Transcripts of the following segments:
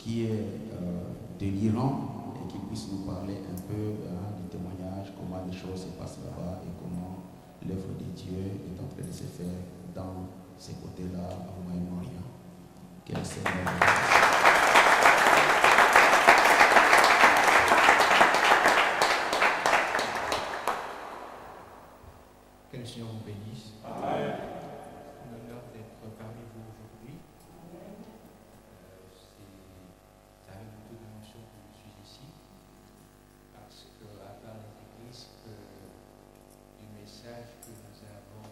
qui est de l'Iran et qu'il puisse nous parler un peu du témoignage, comment les choses se passent là-bas et comment l'œuvre de Dieu est en train de se faire dans ces côtés-là au Moyen-Orient. Que le Seigneur Que le Seigneur vous bénisse. Amen. C'est un honneur d'être parmi vous aujourd'hui. C'est avec beaucoup d'émotion que je suis ici, parce que à part les églises, du message que nous avons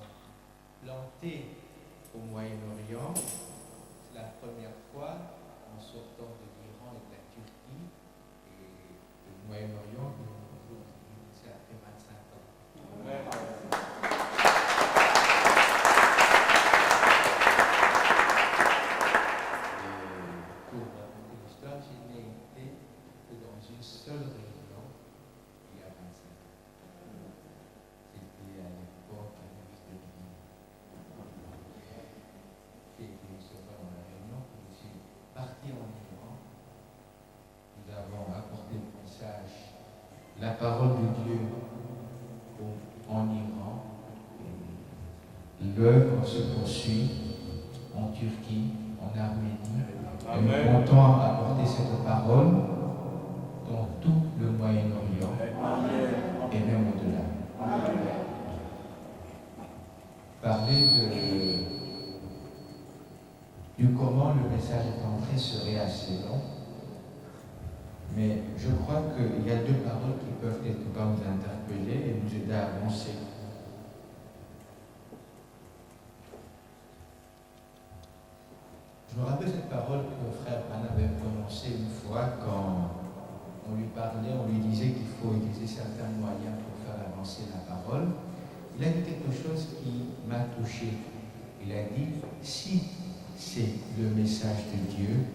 planté au Moyen-Orient, c'est la première fois en sortant de l'Iran et de la Turquie et du Moyen-Orient que nous aujourd'hui, c'est après 25 ans. Amen. Pour raconter l'histoire, je n'ai été que dans une seule réunion il y a 25 ans. C'était à l'époque à l'église de Guinée. J'ai été observé dans la réunion, je suis parti en Iran. Nous avons apporté le message, la parole de Dieu en Iran. L'œuvre se poursuit en Turquie, en Arménie. Et nous comptons apporter cette parole dans tout le Moyen-Orient et même au-delà. Parler du comment le message est entré serait assez long, mais je crois qu'il y a deux paroles qui peuvent quelque part nous interpeller et nous aider à avancer. Je me rappelle cette parole que frère Pan avait prononcée une fois quand on lui parlait, on lui disait qu'il faut utiliser certains moyens pour faire avancer la parole. Il a dit quelque chose qui m'a touché. Il a dit, si c'est le message de Dieu,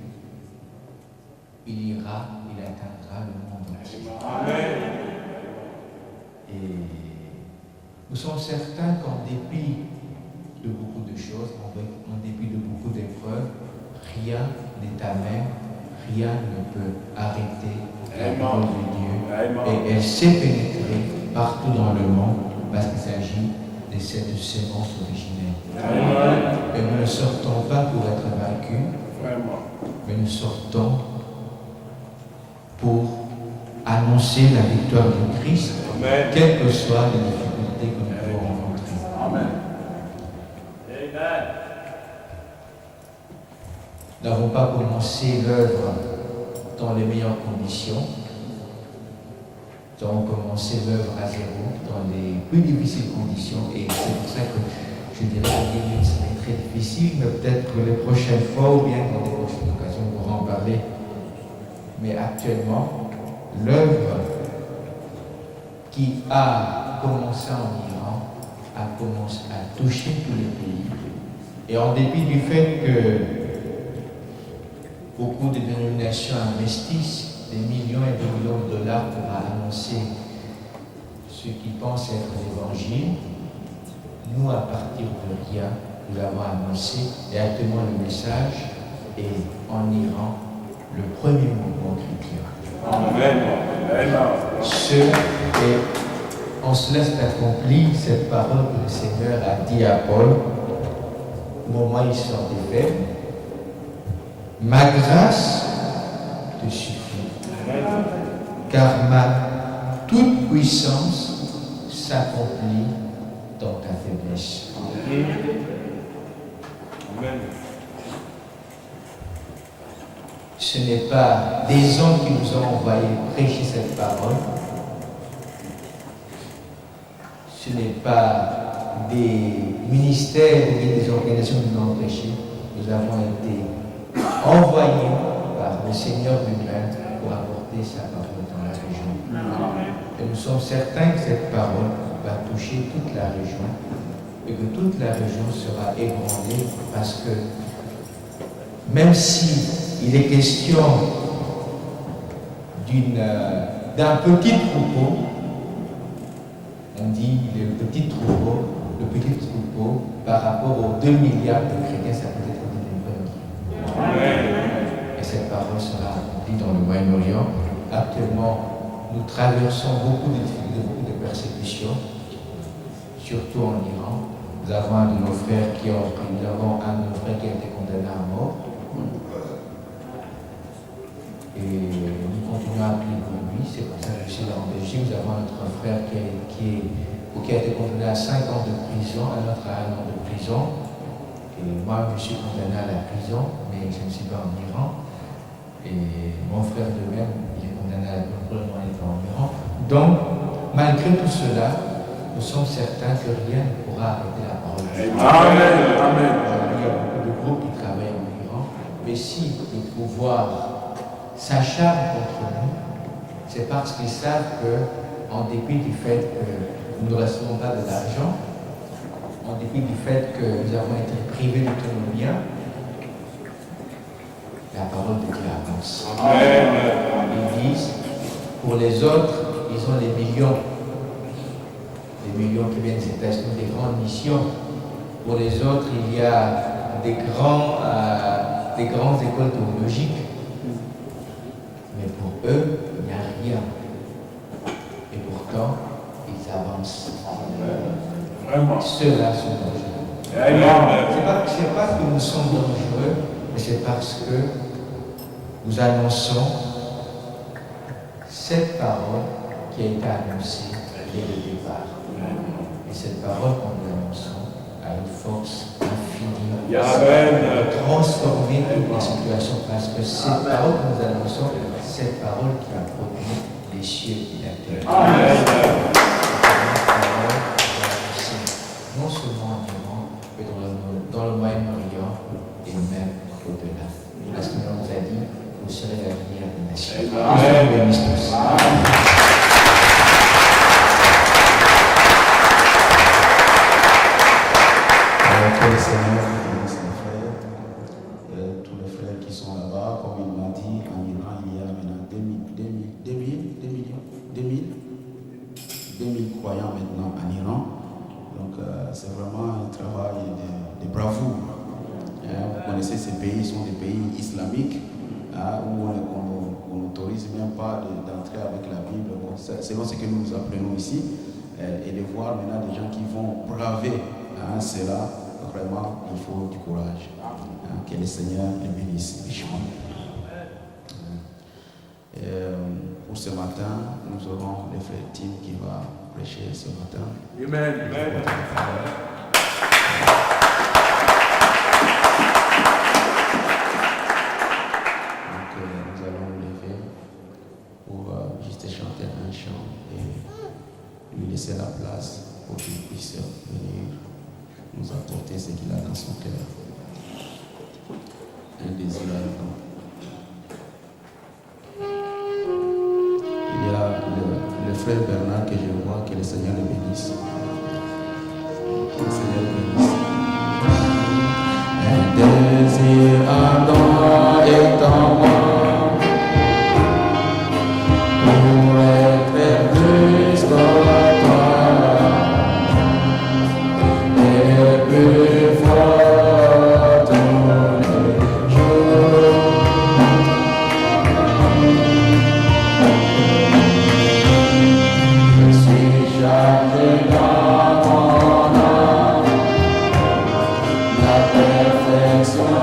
il ira, il atteindra le monde entier. Amen. Et nous sommes certains qu'en dépit de beaucoup de choses, en dépit de beaucoup d'épreuves, rien n'est amen, rien ne peut arrêter la parole de Dieu. Et elle s'est pénétrée partout dans le monde parce qu'il s'agit de cette sémence originelle. Et nous ne sortons pas pour être vaincus, mais nous sortons pour annoncer la victoire de Christ, quelles que soient les difficultés que nous pouvons rencontrer. Amen. Nous n'avons pas commencé l'œuvre dans les meilleures conditions. Nous avons commencé l'œuvre à zéro, dans les plus difficiles conditions. Et c'est pour ça que je dirais que serait très difficile, mais peut-être que les prochaines fois, ou bien dans des prochaines occasions, on pourra en parler. Mais actuellement, l'œuvre qui a commencé en Iran a commencé à toucher tous les pays. Et en dépit du fait que beaucoup de dénominations investissent des millions et des millions de dollars pour annoncer ce qu'ils pensent être l'évangile, nous, à partir de rien, nous l'avons annoncé et actuellement le message est en Iran le premier mouvement chrétien. Amen. Et on se laisse accomplir cette parole que le Seigneur a dit à Paul au moment où il sort des faibles. Ma grâce te suffit, car ma toute puissance s'accomplit dans ta faiblesse. Amen. Ce n'est pas des hommes qui nous ont envoyés prêcher cette parole. Ce n'est pas des ministères ou des organisations qui nous ont prêché. Nous avons été envoyés par le Seigneur lui-même pour apporter sa parole dans la région. Et nous sommes certains que cette parole va toucher toute la région et que toute la région sera ébranlée parce que même si il est question d'un petit troupeau, on dit le petit troupeau par rapport aux 2 milliards de chrétiens, ça peut être une épreuve. Et cette parole parole sera accomplie dans le Moyen-Orient. Actuellement, nous traversons beaucoup de difficultés, beaucoup de persécutions, surtout en Iran. Nous avons un de nos frères qui a été condamné à mort. Et nous continuons à prier pour lui. C'est pour ça que je suis là en Belgique. Nous avons notre frère qui a été condamné à 5 ans de prison, un autre à 1 an de prison. Et moi, je suis condamné à la prison, mais je ne suis pas en Iran. Et mon frère de même, il est condamné à la prison, il est en Iran. Donc, malgré tout cela, nous sommes certains que rien ne pourra arrêter la parole de Dieu. Amen. Amen. Il y a beaucoup de groupes qui travaillent en Iran, mais si le pouvoir s'acharne contre nous, c'est parce qu'ils savent qu'en dépit du fait que nous ne recevons pas de l'argent, en dépit du fait que nous avons été privés d'autonomie, la parole de Dieu avance. Amen. Ils disent, pour les autres, ils ont des millions qui viennent des États-Unis, des grandes missions. Pour les autres, il y a des grandes écoles théologiques. Mais pour eux, il n'y a rien. Et pourtant, ils avancent. Vraiment. Ceux-là sont dangereux. Amen. C'est pas que nous sommes dangereux, mais c'est parce que nous annonçons cette parole qui a été annoncée dès le départ. Et cette parole qu'on nous annonçons a une force infinie Amen. de transformer toutes les situations, parce que cette parole que nous annonçons, cette parole qui a produit les cieux et la terre. Amen. Non seulement en Iran, mais dans le Moyen-Orient et même au-delà. Parce que nous a dit, vous serez la lumière des nations. Amen. Nous bénisse tous. Que le Seigneur bénisse les frères, tous les frères qui sont là-bas. Comme il m'a dit, en Iran, il y a maintenant 2000 croyants maintenant en Iran. Donc c'est vraiment un travail de bravoure. Vous connaissez ces pays, sont des pays islamiques où on n'autorise même pas d'entrer avec la Bible. Bon, selon ce que nous apprenons ici, et de voir maintenant des gens qui vont braver cela, vraiment, il faut du courage. Que le Seigneur les bénisse richement. Pour ce matin, nous aurons le frère Tim qui va prêcher ce matin. Amen. Amen. Donc nous allons nous lever pour juste chanter un chant et lui laisser la place pour qu'il puisse venir nous apporter ce qu'il a dans son cœur. Un désir ardent. Il y a le frère Bernard que je vois, que le Seigneur le bénisse. Que le Seigneur le bénisse. Un désir ardent est en moi pour être plus comme toi et plus fort tous les jours. Je suis chargé dans mon âme la perfection.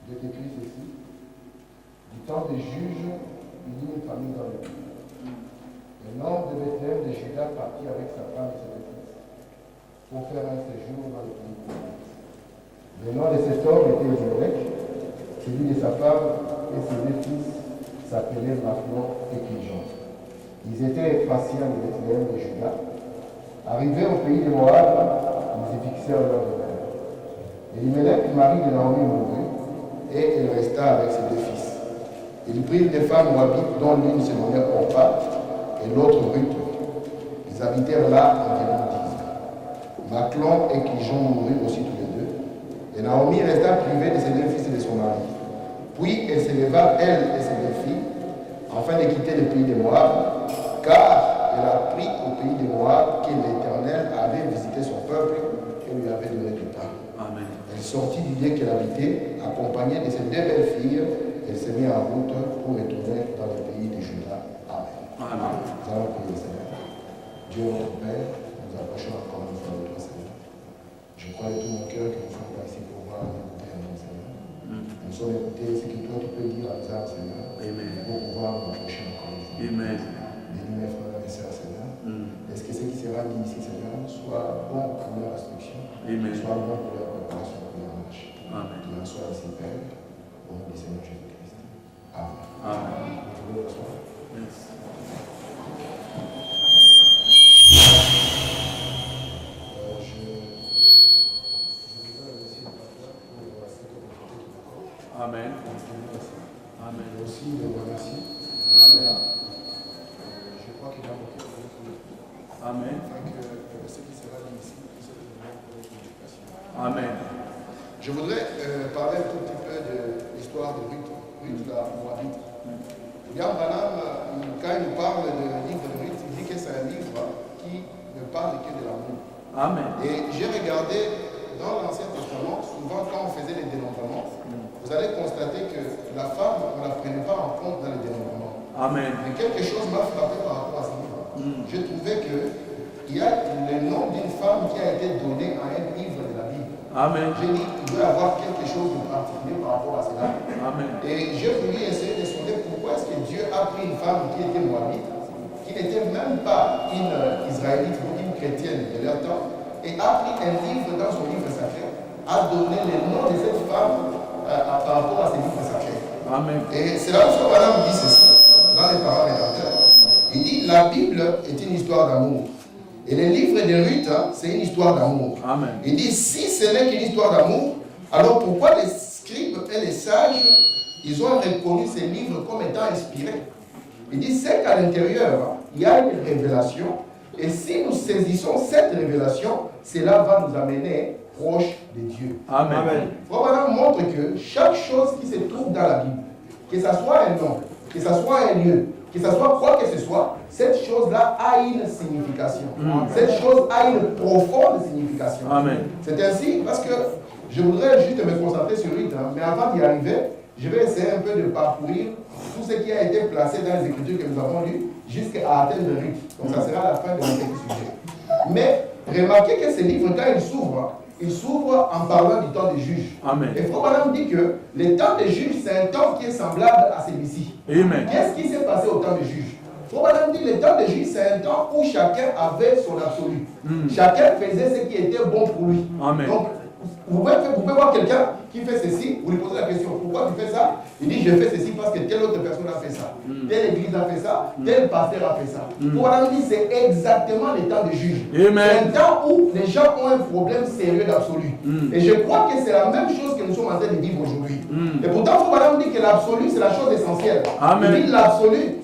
Il est écrit ceci. Du temps des juges, il y eut une famille dans le pays. Un homme de Bethléem de Juda partit avec sa femme et ses deux fils pour faire un séjour dans le pays de Moab. Le nom de cet homme était Elimelech, celui de sa femme et ses deux fils s'appelaient Machlon et Kijon. Ils étaient Ephraciens de Bethléem de Juda. Arrivés au pays de Moab, ils y fixèrent leur demeure. Elimelech, mari de Naomi, mourut, et elle resta avec ses deux fils. Ils prirent des femmes moabites dont l'une se nommait Orpa et l'autre Ruth. Ils habitèrent là environ 10 ans. Machlon et Kijon moururent aussi tous les deux. Et Naomi resta privée de ses deux fils et de son mari. Puis elle s'éleva, elle et ses deux filles, afin de quitter le pays de Moab, car elle a appris au pays de Moab que l'Éternel avait visité son peuple et lui avait donné du pain. Amen. Elle sortit du lieu qu'elle habitait, accompagnée de ses deux belles filles. Elle s'est mise en route pour retourner dans le pays de Juda. Amen. Amen. Nous allons prier le Seigneur. Dieu notre Père, nous approchons encore une fois de toi, Seigneur. Je crois de tout mon cœur que nous sommes là ici pour voir et écouter un nom, Seigneur. Nous sommes écoutés ce que toi tu peux dire à nous, Seigneur, Amen. pour pouvoir nous approcher encore une fois. Amen. Bénis mes frères et sœurs, Seigneur. Est-ce que ce qui sera dit ici, Seigneur, soit bon pour leur instruction, Amen. soit bon pour leur préparation pour leur marche. Amen. Qu'il en soit ainsi, Père, au nom du Seigneur Jésus-Christ. Amen. Amen. Vous pouvez vous asseoir. Yes. Je voudrais remercier le pasteur pour cette opportunité qu'il m'accorde. Amen. Amen. Et aussi le remercier. Amen. Je crois qu'il a manqué de vous. Amen. Afin que ce qui sera dit ici puisse être vraiment pour notre éducation. Amen. Je voudrais parler un tout petit peu de l'histoire de Ruth, la Moabite. William Branham, quand il nous parle du livre de Ruth, il dit que c'est un livre qui ne parle que de l'amour. Amen. Et j'ai regardé dans l'Ancien Testament, souvent quand on faisait les dénombrements, vous allez constater que la femme, on ne la prenait pas en compte dans les dénombrements. Amen. Mais quelque chose m'a frappé par rapport à ce livre. J'ai trouvé qu'il y a le nom d'une femme qui a été donné à un livre de la Bible. Amen. J'ai dit qu'il doit y avoir quelque chose de particulier par rapport à cela. Amen. Et j'ai voulu essayer de sonder pourquoi est-ce que Dieu a pris une femme qui était moabite, qui n'était même pas une israélite ou une chrétienne de leur temps, et a pris un livre dans son livre sacré, a donné le nom de cette femme par rapport à ses livres sacrés. Amen. Et c'est là où son madame dit ceci, dans les paroles rédempteurs. Il dit, la Bible est une histoire d'amour. Et le livre de Ruth, c'est une histoire d'amour. Amen. Il dit, si ce n'est qu'une histoire d'amour, alors pourquoi les scribes et les sages, ils ont reconnu ces livres comme étant inspirés? Il dit, c'est qu'à l'intérieur, il y a une révélation. Et si nous saisissons cette révélation, cela va nous amener proche de Dieu. Amen. Frère montre que chaque chose qui se trouve dans la Bible, que ce soit un nom, que ce soit un lieu, que ce soit quoi que ce soit, cette chose-là a une signification. Cette chose a une profonde signification. Amen. C'est ainsi parce que je voudrais juste me concentrer sur Ruth, mais avant d'y arriver, je vais essayer un peu de parcourir tout ce qui a été placé dans les Écritures que nous avons lues jusqu'à atteindre Ruth. Donc ça sera la fin de notre petit sujet. Mais remarquez que ce livre, quand il s'ouvre en parlant du temps des juges. Amen. Et Frère Branham dit que le temps des juges, c'est un temps qui est semblable à celui-ci. Amen. Qu'est-ce qui s'est passé au temps des juges? Frère Branham dit que le temps des juges, c'est un temps où chacun avait son absolu. Chacun faisait ce qui était bon pour lui. Amen. Donc, vous pouvez voir quelqu'un qui fait ceci, vous lui posez la question, pourquoi tu fais ça? Il dit, je fais ceci parce que telle autre personne a fait ça. Telle église a fait ça, tel pasteur a fait ça. Pour Adam dit, c'est exactement le temps des juges. Amen. C'est un temps où les gens ont un problème sérieux d'absolu. Et je crois que c'est la même chose que nous sommes en train de vivre aujourd'hui. Et pourtant, Adam dit que l'absolu, c'est la chose essentielle. Amen. Il dit l'absolu.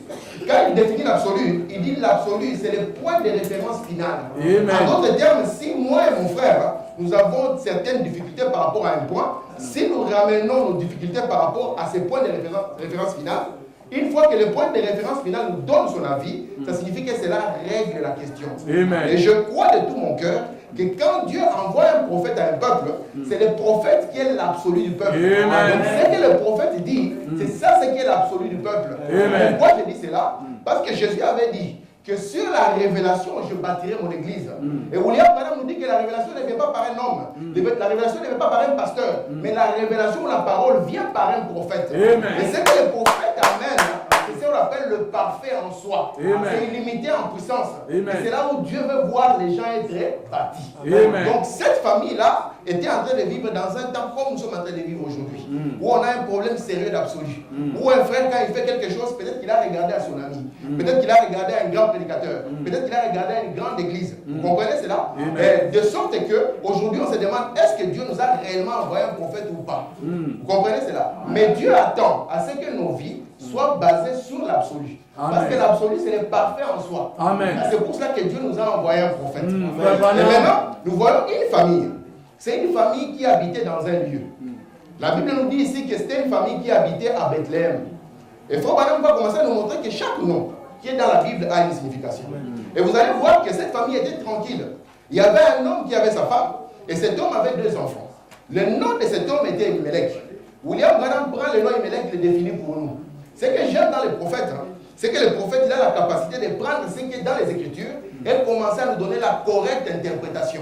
Quand il définit l'absolu, il dit l'absolu, c'est le point de référence final. Amen. En d'autres termes, si moi et mon frère, nous avons certaines difficultés par rapport à un point, si nous ramenons nos difficultés par rapport à ces points de référence finale, une fois que le point de référence final nous donne son avis, ça signifie que cela règle la question. Amen. Et je crois de tout mon cœur que quand Dieu envoie un prophète à un peuple, c'est le prophète qui est l'absolu du peuple. Amen. Donc ce que le prophète dit, c'est ça ce qui est l'absolu du peuple. Amen. Pourquoi je dis cela? Parce que Jésus avait dit que sur la révélation, je bâtirai mon église. Et William Branham nous dit que la révélation ne vient pas par un homme. La révélation ne vient pas par un pasteur. Mais la révélation, la parole vient par un prophète. Et c'est que le prophète amène, c'est ce qu'on appelle le parfait en soi. C'est illimité en puissance. Et c'est là où Dieu veut voir les gens être bâtis. Donc cette famille-là était en train de vivre dans un temps comme nous sommes en train de vivre aujourd'hui. Où on a un problème sérieux d'absolu. Où un frère, quand il fait quelque chose, peut-être qu'il a regardé à son ami. Peut-être qu'il a regardé à un grand prédicateur. Peut-être qu'il a regardé à une grande église. Vous comprenez cela? De sorte que aujourd'hui on se demande, est-ce que Dieu nous a réellement envoyé un prophète ou pas? Vous comprenez cela? Mais Dieu attend à ce que nos vies soient basées sur l'absolu. Parce que l'absolu, c'est le parfait en soi. C'est pour cela que Dieu nous a envoyé un prophète. Et maintenant, nous voyons une famille. C'est une famille qui habitait dans un lieu. La Bible nous dit ici que c'était une famille qui habitait à Bethléem. Et Frère Branham va commencer à nous montrer que chaque nom qui est dans la Bible a une signification. Et vous allez voir que cette famille était tranquille. Il y avait un homme qui avait sa femme, et cet homme avait 2 enfants. Le nom de cet homme était Elimelech. William Branham prend le nom Elimelech et le définit pour nous. Ce que j'aime dans les prophètes, c'est que le prophète il a la capacité de prendre ce qui est dans les Écritures et commencer à nous donner la correcte interprétation.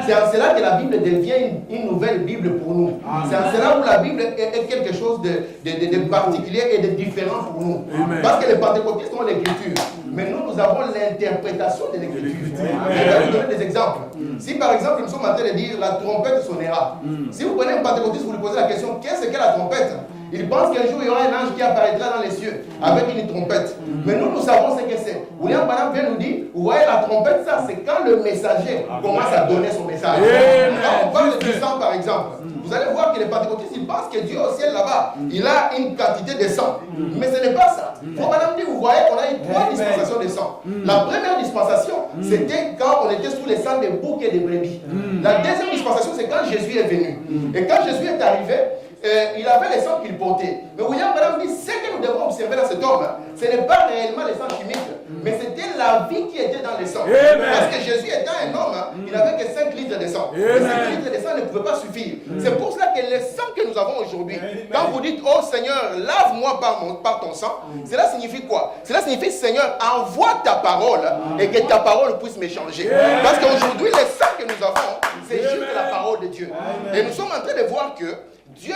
C'est en cela que la Bible devient une nouvelle Bible pour nous. C'est en cela où la Bible est quelque chose de particulier et de différent pour nous. Parce que les pentecôtistes ont l'Écriture, mais nous avons l'interprétation de l'Écriture. Je vais vous donner des exemples. Si par exemple nous sommes en train de dire la trompette sonnera, si vous prenez un pentecôtiste, vous lui posez la question, qu'est-ce que la trompette? Il pense qu'un jour il y aura un ange qui apparaîtra dans les cieux avec une trompette. Mais nous savons ce que c'est. William Branham vient nous dire, vous voyez la trompette, ça c'est quand le messager commence à donner son message. Quand on parle du sang par exemple, vous allez voir que les pentecôtistes, ils pensent que Dieu au ciel là-bas, il a une quantité de sang. Mais ce n'est pas ça. Frère Branham dit, vous voyez qu'on a eu 3 dispensations de sang. La première dispensation, c'était quand on était sous les sangs des boucs et des brebis. La deuxième dispensation, c'est quand Jésus est venu. Et quand Jésus est arrivé, il avait les sangs qu'il portait. Mais William Branham dit, ce que nous devons observer dans cet homme, ce n'est pas réellement les sangs chimiques, mais c'était la vie qui était dans les sangs. Parce que Jésus étant un homme, il n'avait que 5 litres de sang. Et 5 litres de sang ne pouvaient pas suffire. C'est pour cela que le sang que nous avons aujourd'hui, quand vous dites, oh Seigneur, lave-moi par ton sang, cela signifie quoi? Cela signifie, Seigneur, envoie ta parole et que ta parole puisse m'échanger. Parce qu'aujourd'hui, le sang que nous avons, c'est juste la parole de Dieu. Et nous sommes en train de voir que Dieu,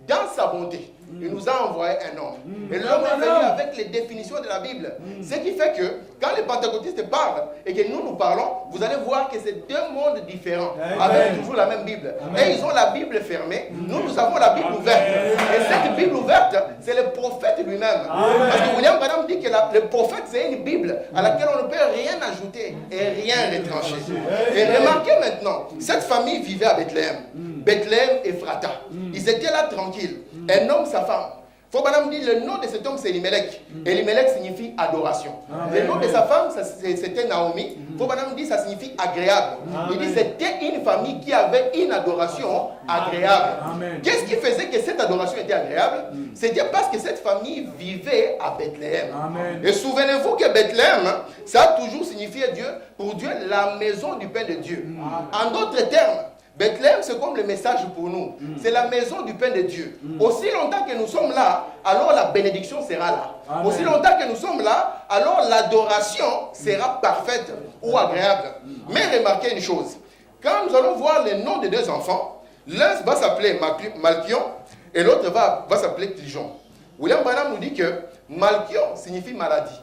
dans sa bonté, il nous a envoyé un homme. Et l'homme est venu avec les définitions de la Bible. Ce qui fait que, quand les pentecôtistes parlent et que nous parlons, vous allez voir que c'est 2 mondes différents, avec toujours la même Bible. Et ils ont la Bible fermée, nous avons la Bible ouverte. Et cette Bible ouverte, c'est le prophète lui-même. Parce que William Branham dit que le prophète, c'est une Bible à laquelle on ne peut rien ajouter et rien retrancher. Et remarquez maintenant, cette famille vivait à Bethléem. Bethléem et Ephrata. Ils étaient là tranquilles. Un homme, sa femme. Frère Branham dit le nom de cet homme c'est Elimelech. Elimelech signifie adoration. Le nom de sa femme c'était Naomi. Frère Branham dit ça signifie agréable. Il dit c'était une famille qui avait une adoration agréable. Qu'est-ce qui faisait que cette adoration était agréable? C'était parce que cette famille vivait à Bethléem. Et souvenez-vous que Bethléem, ça a toujours signifié Dieu, pour Dieu, la maison du pain de Dieu. En d'autres termes, Bethléem, c'est comme le message pour nous. C'est la maison du pain de Dieu. Aussi longtemps que nous sommes là, alors la bénédiction sera là. Aussi longtemps que nous sommes là, alors l'adoration sera parfaite ou agréable. Mais remarquez une chose. Quand nous allons voir les noms des 2 enfants, l'un va s'appeler Malchion et l'autre va s'appeler Kiljon. William Branham nous dit que Malchion signifie maladie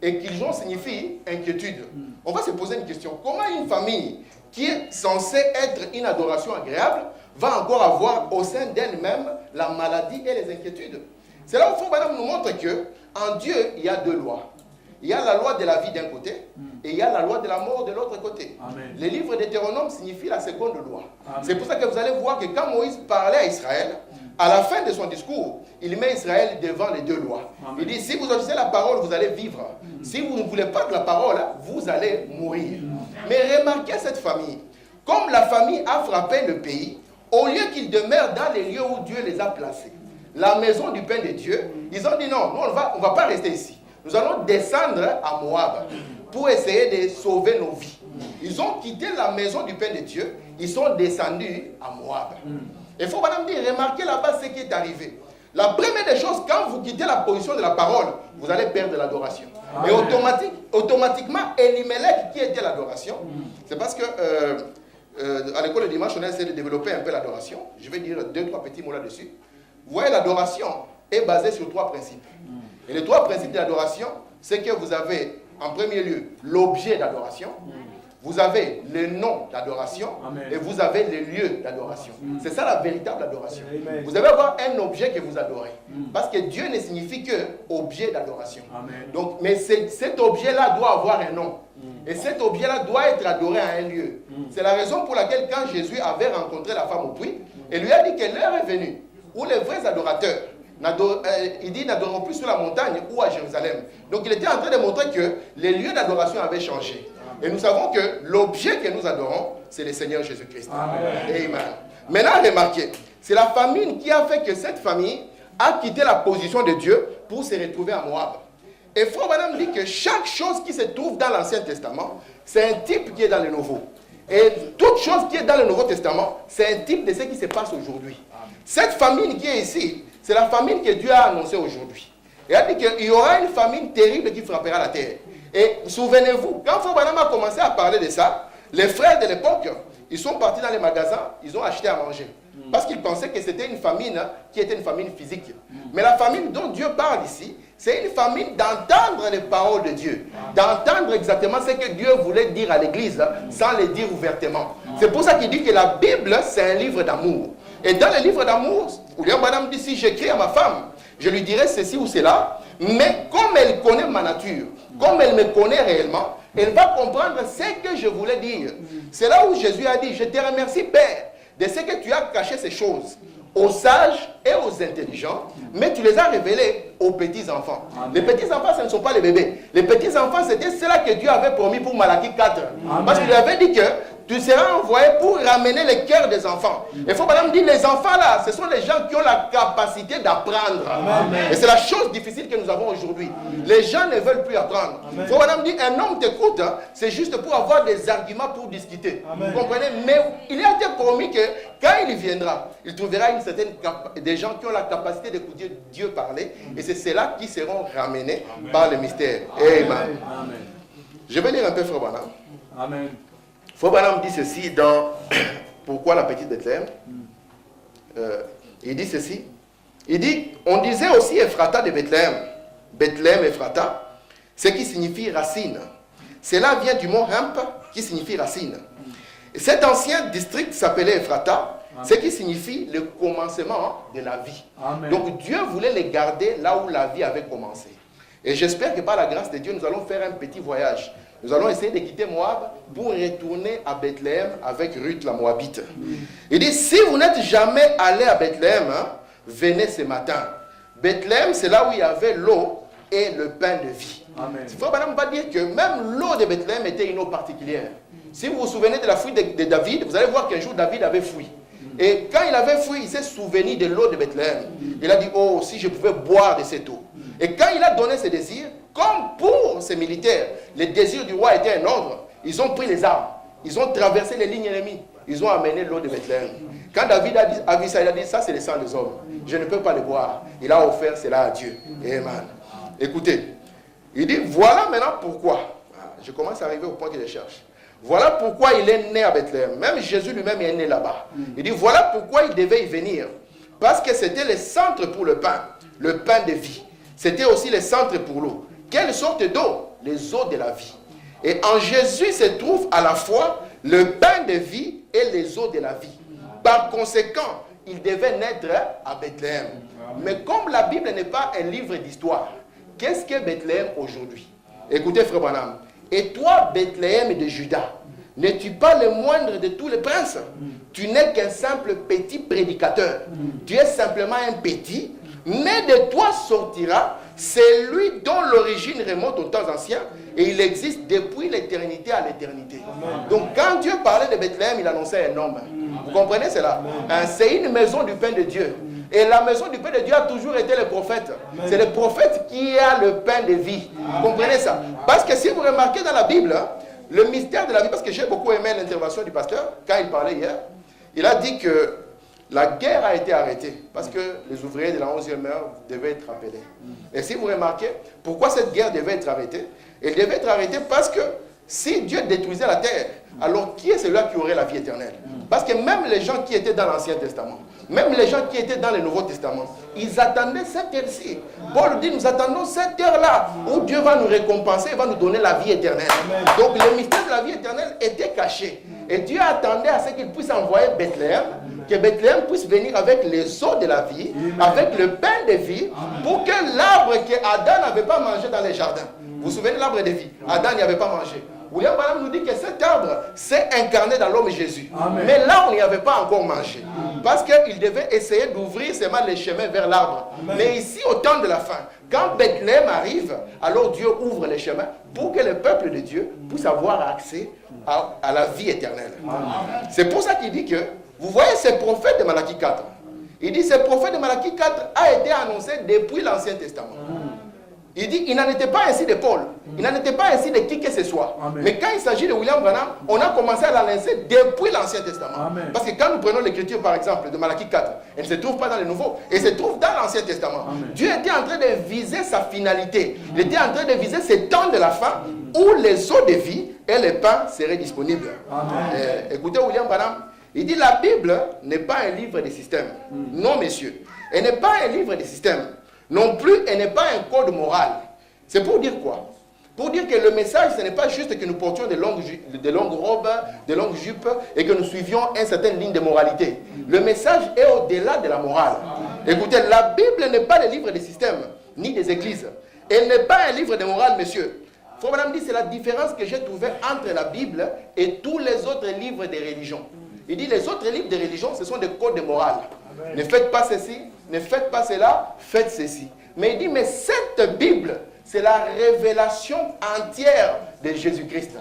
et Kiljon signifie inquiétude. On va se poser une question. Comment une famille qui est censée être une adoration agréable, va encore avoir au sein d'elle-même la maladie et les inquiétudes? C'est là où Frère Branham nous montre qu'en Dieu, il y a 2 lois. Il y a la loi de la vie d'un côté et il y a la loi de la mort de l'autre côté. Le livre d'Hétéronome signifie la seconde loi. C'est pour ça que vous allez voir que quand Moïse parlait à Israël, à la fin de son discours, il met Israël devant les 2 lois. Il dit, si vous obéissez la parole, vous allez vivre. Si vous ne voulez pas de la parole, vous allez mourir. Mais remarquez cette famille. Comme la famille a frappé le pays, au lieu qu'ils demeurent dans les lieux où Dieu les a placés, la maison du pain de Dieu, ils ont dit non, nous on va pas rester ici. Nous allons descendre à Moab pour essayer de sauver nos vies. Ils ont quitté la maison du pain de Dieu, ils sont descendus à Moab. Et il faut madame dire, remarquez là-bas ce qui est arrivé. la première des choses, quand vous quittez la position de la parole, vous allez perdre l'adoration. Et automatiquement, Elimelech, qui était l'adoration, c'est parce que à l'école de dimanche, on a essayé de développer un peu l'adoration. Je vais dire 2-3 petits mots là-dessus. Vous voyez, l'adoration est basée sur 3 principes. Et les 3 principes de l'adoration, c'est que vous avez, en premier lieu, l'objet d'adoration. Vous avez le nom d'adoration et vous avez les lieux d'adoration. C'est ça la véritable adoration. Vous devez avoir un objet que vous adorez. Parce que Dieu ne signifie que objet d'adoration. Donc, mais cet objet-là doit avoir un nom. Et cet objet-là doit être adoré à un lieu. C'est la raison pour laquelle quand Jésus avait rencontré la femme au puits, il lui a dit que l'heure est venue où les vrais adorateurs, il dit, n'adoreront plus sur la montagne ou à Jérusalem. Donc il était en train de montrer que les lieux d'adoration avaient changé. Et nous savons que l'objet que nous adorons, c'est le Seigneur Jésus-Christ. Amen. Maintenant, remarquez, c'est la famine qui a fait que cette famille a quitté la position de Dieu pour se retrouver à Moab. Et Frère Branham dit que chaque chose qui se trouve dans l'Ancien Testament, c'est un type qui est dans le Nouveau. Et toute chose qui est dans le Nouveau Testament, c'est un type de ce qui se passe aujourd'hui. Cette famine qui est ici, c'est la famine que Dieu a annoncée aujourd'hui. Il a dit qu'il y aura une famine terrible qui frappera la terre. Et souvenez-vous, quand Frère Branham a commencé à parler de ça, les frères de l'époque, ils sont partis dans les magasins, ils ont acheté à manger. Parce qu'ils pensaient que c'était une famine qui était une famine physique. Mais la famine dont Dieu parle ici, c'est une famine d'entendre les paroles de Dieu. D'entendre exactement ce que Dieu voulait dire à l'Église sans le dire ouvertement. C'est pour ça qu'il dit que la Bible, c'est un livre d'amour. Et dans le livre d'amour, William Branham dit, si j'écris à ma femme, je lui dirai ceci ou cela, mais comme elle connaît ma nature, comme elle me connaît réellement, elle va comprendre ce que je voulais dire. C'est là où Jésus a dit, je te remercie Père, de ce que tu as caché ces choses aux sages et aux intelligents, mais tu les as révélés aux petits-enfants. Les petits-enfants, ce ne sont pas les bébés. Les petits-enfants, c'était cela que Dieu avait promis pour Malachie 4. Parce qu'il avait dit que tu seras envoyé pour ramener les cœurs des enfants. Il faut madame dire, les enfants là, ce sont les gens qui ont la capacité d'apprendre. Et c'est la chose difficile que nous avons aujourd'hui. Les gens ne veulent plus apprendre. Il faut madame dire, un homme t'écoute, hein, c'est juste pour avoir des arguments pour discuter. Vous comprenez? Mais il a été promis que quand il viendra, il trouvera des gens qui ont la capacité d'écouter Dieu parler. Et c'est ceux-là qui seront ramenés par le mystère. Amen. Je vais lire un peu Frère Branham. Amen. Frère Branham dit ceci dans Pourquoi la petite Bethléem. Il dit ceci. Il dit, on disait aussi Ephrata de Bethléem. Bethléem, Ephrata, ce qui signifie racine. Cela vient du mot Hemp, qui signifie racine. Et cet ancien district s'appelait Ephrata, ce qui signifie le commencement de la vie. Amen. Donc Dieu voulait les garder là où la vie avait commencé. Et j'espère que par la grâce de Dieu, nous allons faire un petit voyage. Nous allons essayer de quitter Moab pour retourner à Bethléem avec Ruth la Moabite. Il dit, si vous n'êtes jamais allé à Bethléem, hein, venez ce matin. Bethléem, c'est là où il y avait l'eau et le pain de vie. Il faut madame pas dire que même l'eau de Bethléem était une eau particulière. Si vous vous souvenez de la fuite de David, vous allez voir qu'un jour David avait fui. Et quand il avait fui, il s'est souvenu de l'eau de Bethléem. Il a dit, oh, si je pouvais boire de cette eau. Et quand il a donné ses désirs, comme pour ces militaires, les désirs du roi étaient un ordre, ils ont pris les armes, ils ont traversé les lignes ennemies, ils ont amené l'eau de Bethléem. Quand David a vu ça, il a dit, ça c'est le sang des hommes, je ne peux pas le boire. Il a offert cela à Dieu. Amen. Écoutez, il dit, voilà maintenant pourquoi. Je commence à arriver au point que je cherche. Voilà pourquoi il est né à Bethléem. Même Jésus lui-même est né là-bas. Il dit, voilà pourquoi il devait y venir. Parce que c'était le centre pour le pain de vie. C'était aussi le centre pour l'eau. Quelle sorte d'eau? Les eaux de la vie. Et en Jésus se trouve à la fois le pain de vie et les eaux de la vie. Par conséquent, il devait naître à Bethléem. Mais comme la Bible n'est pas un livre d'histoire, qu'est-ce que Bethléem aujourd'hui? Écoutez Frère Branham. Et toi, Bethléem de Juda, n'es-tu pas le moindre de tous les princes? Tu n'es qu'un simple petit prédicateur. Tu es simplement un petit, mais de toi sortira celui dont l'origine remonte aux temps anciens et il existe depuis l'éternité à l'éternité. Donc quand Dieu parlait de Bethléem, il annonçait un homme. Vous comprenez cela? C'est une maison du pain de Dieu. Et la maison du pain de Dieu a toujours été le prophète. C'est le prophète qui a le pain de vie. Vous comprenez ça? Parce que si vous remarquez dans la Bible, le mystère de la vie, parce que j'ai beaucoup aimé l'intervention du pasteur, quand il parlait hier, il a dit que la guerre a été arrêtée parce que les ouvriers de la 11e heure devaient être appelés. Et si vous remarquez, pourquoi cette guerre devait être arrêtée? Elle devait être arrêtée parce que si Dieu détruisait la terre, alors qui est celui-là qui aurait la vie éternelle? Parce que même les gens qui étaient dans l'Ancien Testament, même les gens qui étaient dans le Nouveau Testament, ils attendaient cette heure-ci. Paul dit, nous attendons cette heure-là où Dieu va nous récompenser et va nous donner la vie éternelle. Donc le mystère de la vie éternelle était caché. Et Dieu attendait à ce qu'il puisse envoyer Bethléem, que Bethléem puisse venir avec les eaux de la vie, avec le pain de vie, pour que l'arbre que Adam n'avait pas mangé dans les jardins. Vous vous souvenez de l'arbre de vie? Adam n'y avait pas mangé. William Branham nous dit que cet arbre s'est incarné dans l'homme Jésus. Amen. Mais là, on n'y avait pas encore mangé. Parce qu'il devait essayer d'ouvrir seulement les chemins vers l'arbre. Mais ici, au temps de la fin, quand Bethléem arrive, alors Dieu ouvre les chemins pour que le peuple de Dieu puisse avoir accès à la vie éternelle. C'est pour ça qu'il dit que, vous voyez ce prophète de Malachie 4. Il dit, ce prophète de Malachie 4 a été annoncé depuis l'Ancien Testament. Il dit, il n'en était pas ainsi de Paul. Il n'en était pas ainsi de qui que ce soit. Amen. Mais quand il s'agit de William Branham, on a commencé à l'annoncer depuis l'Ancien Testament. Amen. Parce que quand nous prenons l'écriture, par exemple, de Malachie 4, elle ne se trouve pas dans le Nouveau, elle se trouve dans l'Ancien Testament. Amen. Dieu était en train de viser sa finalité. Il était en train de viser ce temps de la fin où les eaux de vie et les pains seraient disponibles. Écoutez William Branham, il dit, la Bible n'est pas un livre de système. Non, messieurs. Elle n'est pas un livre de système. Non plus, elle n'est pas un code moral. C'est pour dire quoi? Pour dire que le message, ce n'est pas juste que nous portions de longues robes, de longues jupes et que nous suivions une certaine ligne de moralité. Le message est au-delà de la morale. Écoutez, la Bible n'est pas le livre des systèmes, ni des églises. Elle n'est pas un livre de morale, monsieur. Frère Branham dit, c'est la différence que j'ai trouvée entre la Bible et tous les autres livres de religion. Il dit, les autres livres de religion, ce sont des codes de morale. Amen. Ne faites pas ceci, ne faites pas cela, faites ceci. Mais il dit, mais cette Bible, c'est la révélation entière de Jésus-Christ.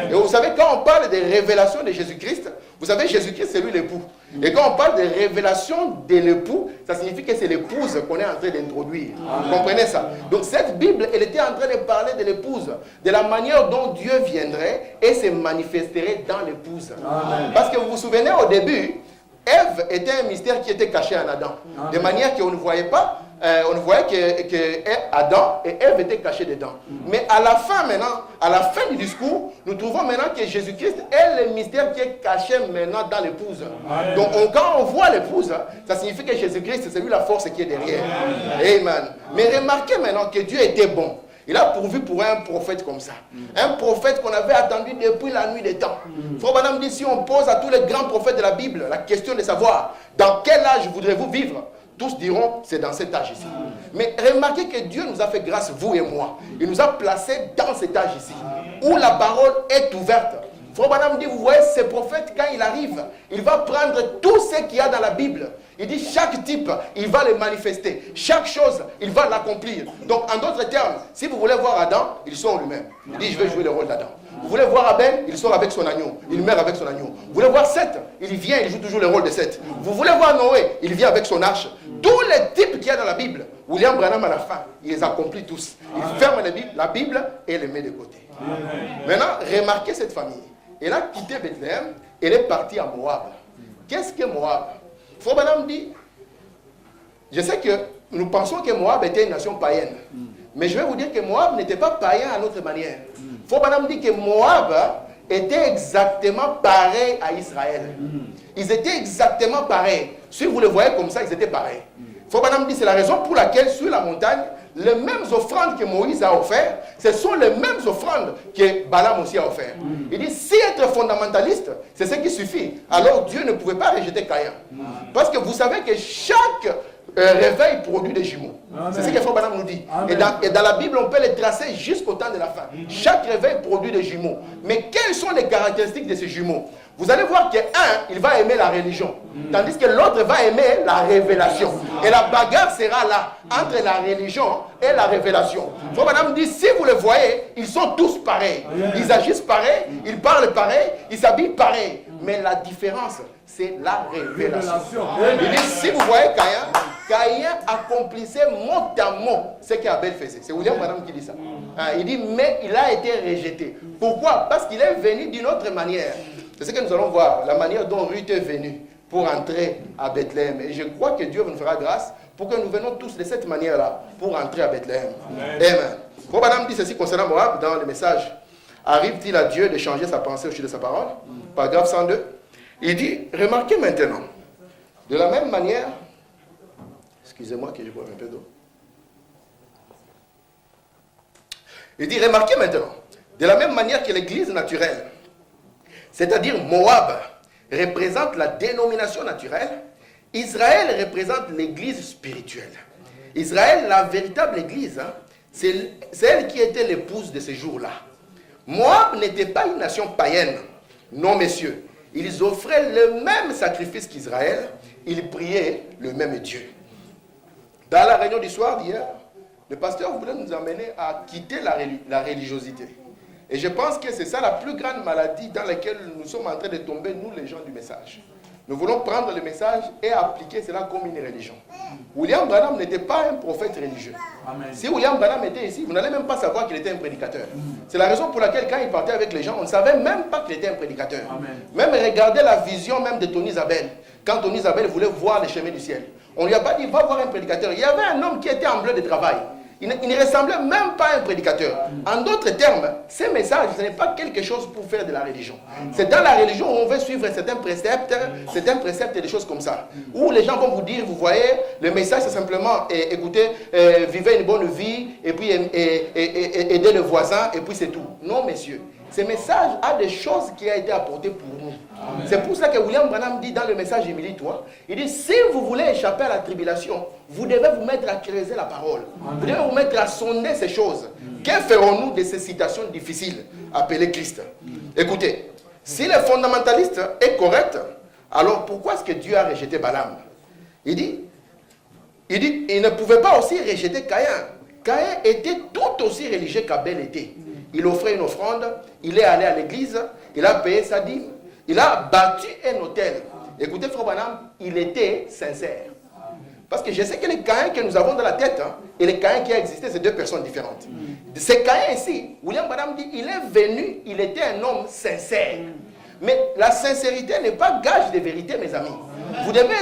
Et vous savez, quand on parle de révélation de Jésus-Christ, vous savez, Jésus-Christ, c'est lui l'époux. Et quand on parle de révélation de l'époux, ça signifie que c'est l'épouse qu'on est en train d'introduire. Vous comprenez ça? Donc cette Bible, elle était en train de parler de l'épouse, de la manière dont Dieu viendrait et se manifesterait dans l'épouse. Parce que vous vous souvenez, au début, Ève était un mystère qui était caché en Adam. De manière qu'on ne voyait pas, on voyait que Adam et Ève étaient cachés dedans. Mais à la fin maintenant, à la fin du discours, nous trouvons maintenant que Jésus-Christ est le mystère qui est caché maintenant dans l'épouse. Donc quand on voit l'épouse, ça signifie que Jésus-Christ, c'est lui la force qui est derrière. Amen. Mais remarquez maintenant que Dieu était bon. Il a pourvu pour un prophète comme ça. Un prophète qu'on avait attendu depuis la nuit des temps. Frère Branham dit, si on pose à tous les grands prophètes de la Bible la question de savoir dans quel âge voudrez-vous vivre, tous diront, c'est dans cet âge ici. Mais remarquez que Dieu nous a fait grâce, vous et moi. Il nous a placés dans cet âge ici, où la parole est ouverte. Frère Branham dit, vous voyez, ce prophète, quand il arrive, il va prendre tout ce qu'il y a dans la Bible. Il dit, chaque type, il va le manifester. Chaque chose, il va l'accomplir. Donc, en d'autres termes, si vous voulez voir Adam, il sort lui-même. Il dit, je vais jouer le rôle d'Adam. Vous voulez voir Abel, il sort avec son agneau. Il meurt avec son agneau. Vous voulez voir Seth, il vient, il joue toujours le rôle de Seth. Vous voulez voir Noé, il vient avec son arche. Tous les types qu'il y a dans la Bible, William Branham à la fin, il les accomplit tous. Il ferme la Bible et les met de côté. Maintenant, remarquez cette famille. Elle a quitté Bethléem, elle est partie à Moab. Qu'est-ce que Moab? Frère Branham dit, je sais que nous pensons que Moab était une nation païenne. Mais je vais vous dire que Moab n'était pas païen à notre manière. Frère Branham dit que Moab était exactement pareil à Israël. Ils étaient exactement pareils. Si vous le voyez comme ça, ils étaient pareils. Frère Branham dit, c'est la raison pour laquelle sur la montagne, les mêmes offrandes que Moïse a offertes, ce sont les mêmes offrandes que Balaam aussi a offertes. Il dit, si être fondamentaliste, c'est ce qui suffit, alors Dieu ne pouvait pas rejeter Caïn. Parce que vous savez que chaque réveil produit des jumeaux. C'est ce que Frère Branham nous dit. Et dans la Bible, on peut les tracer jusqu'au temps de la fin. Chaque réveil produit des jumeaux. Mais quelles sont les caractéristiques de ces jumeaux? Vous allez voir qu'un, il va aimer la religion, tandis que l'autre va aimer la révélation. Et la bagarre sera là, entre la religion et la révélation. Frère Branham dit, si vous le voyez, ils sont tous pareils. Ils agissent pareil, ils parlent pareil, ils s'habillent pareil. Mais la différence, c'est la révélation. Il dit, si vous voyez Caïn accomplissait mot à mot ce qu'Abel faisait. C'est William Branham qui dit ça. Il dit, mais il a été rejeté. Pourquoi? Parce qu'il est venu d'une autre manière. C'est ce que nous allons voir, la manière dont Ruth est venue pour entrer à Bethléem. Et je crois que Dieu nous fera grâce pour que nous venions tous de cette manière-là pour entrer à Bethléem. Amen. Bon, madame dit ceci concernant Moab dans le message. Arrive-t-il à Dieu de changer sa pensée au sujet de sa parole? Paragraphe 102. Il dit, remarquez maintenant, de la même manière, excusez-moi que je bois un peu d'eau. Il dit, remarquez maintenant, de la même manière que l'église naturelle, c'est-à-dire Moab, représente la dénomination naturelle, Israël représente l'église spirituelle. Israël, la véritable église, c'est elle qui était l'épouse de ces jours-là. Moab n'était pas une nation païenne. Non, messieurs. Ils offraient le même sacrifice qu'Israël. Ils priaient le même Dieu. Dans la réunion du soir d'hier, le pasteur voulait nous amener à quitter la religiosité. Et je pense que c'est ça la plus grande maladie dans laquelle nous sommes en train de tomber, nous les gens du message. Nous voulons prendre le message et appliquer cela comme une religion. William Branham n'était pas un prophète religieux. Amen. Si William Branham était ici, vous n'allez même pas savoir qu'il était un prédicateur. C'est la raison pour laquelle quand il partait avec les gens, on ne savait même pas qu'il était un prédicateur. Amen. Même regardez la vision même de Tony Isabelle. Quand Tony Isabelle voulait voir les chemins du ciel, on ne lui a pas dit, va voir un prédicateur. Il y avait un homme qui était en bleu de travail. Il ne ressemblait même pas à un prédicateur. En d'autres termes, ces messages, ce n'est pas quelque chose pour faire de la religion. C'est dans la religion où on veut suivre certains préceptes et des choses comme ça. Où les gens vont vous dire, vous voyez, le message c'est simplement, écoutez, vivez une bonne vie, et puis aider le voisin, et puis c'est tout. Non, messieurs. Ce message a des choses qui ont été apportées pour nous. C'est pour ça que William Branham dit dans le message Émilie-toi, il dit, si vous voulez échapper à la tribulation, vous devez vous mettre à creuser la parole. Vous devez vous mettre à sonder ces choses. Que ferons-nous de ces situations difficiles appelées Christ? Écoutez, si le fondamentaliste est correct, alors pourquoi est-ce que Dieu a rejeté Balaam? Il dit, il ne pouvait pas aussi rejeter Caïn. Caïn était tout aussi religieux qu'Abel était. Il offrait une offrande, il est allé à l'église, il a payé sa dîme, il a bâti un hôtel. Écoutez, frère Branham, il était sincère. Parce que je sais que les Caïns que nous avons dans la tête et les Caïns qui ont existé, c'est deux personnes différentes. Ces Caïns ici, William Branham dit, il est venu, il était un homme sincère. Mais la sincérité n'est pas gage de vérité, mes amis. Vous devez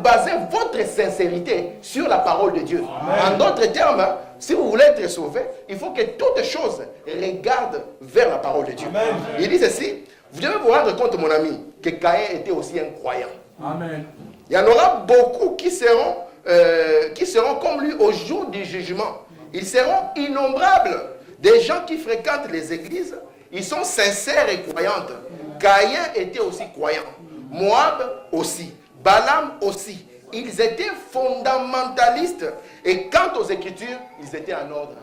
baser votre sincérité sur la parole de Dieu. Amen. En d'autres termes, si vous voulez être sauvé, il faut que toutes choses regardent vers la parole de Dieu. Amen. Il dit ceci, vous devez vous rendre compte, mon ami, que Caïn était aussi un croyant. Amen. Il y en aura beaucoup qui seront comme lui au jour du jugement. Ils seront innombrables. Des gens qui fréquentent les églises, ils sont sincères et croyantes. Caïn était aussi croyant. Moab aussi. Balaam aussi. Ils étaient fondamentalistes. Et quant aux Écritures, ils étaient en ordre.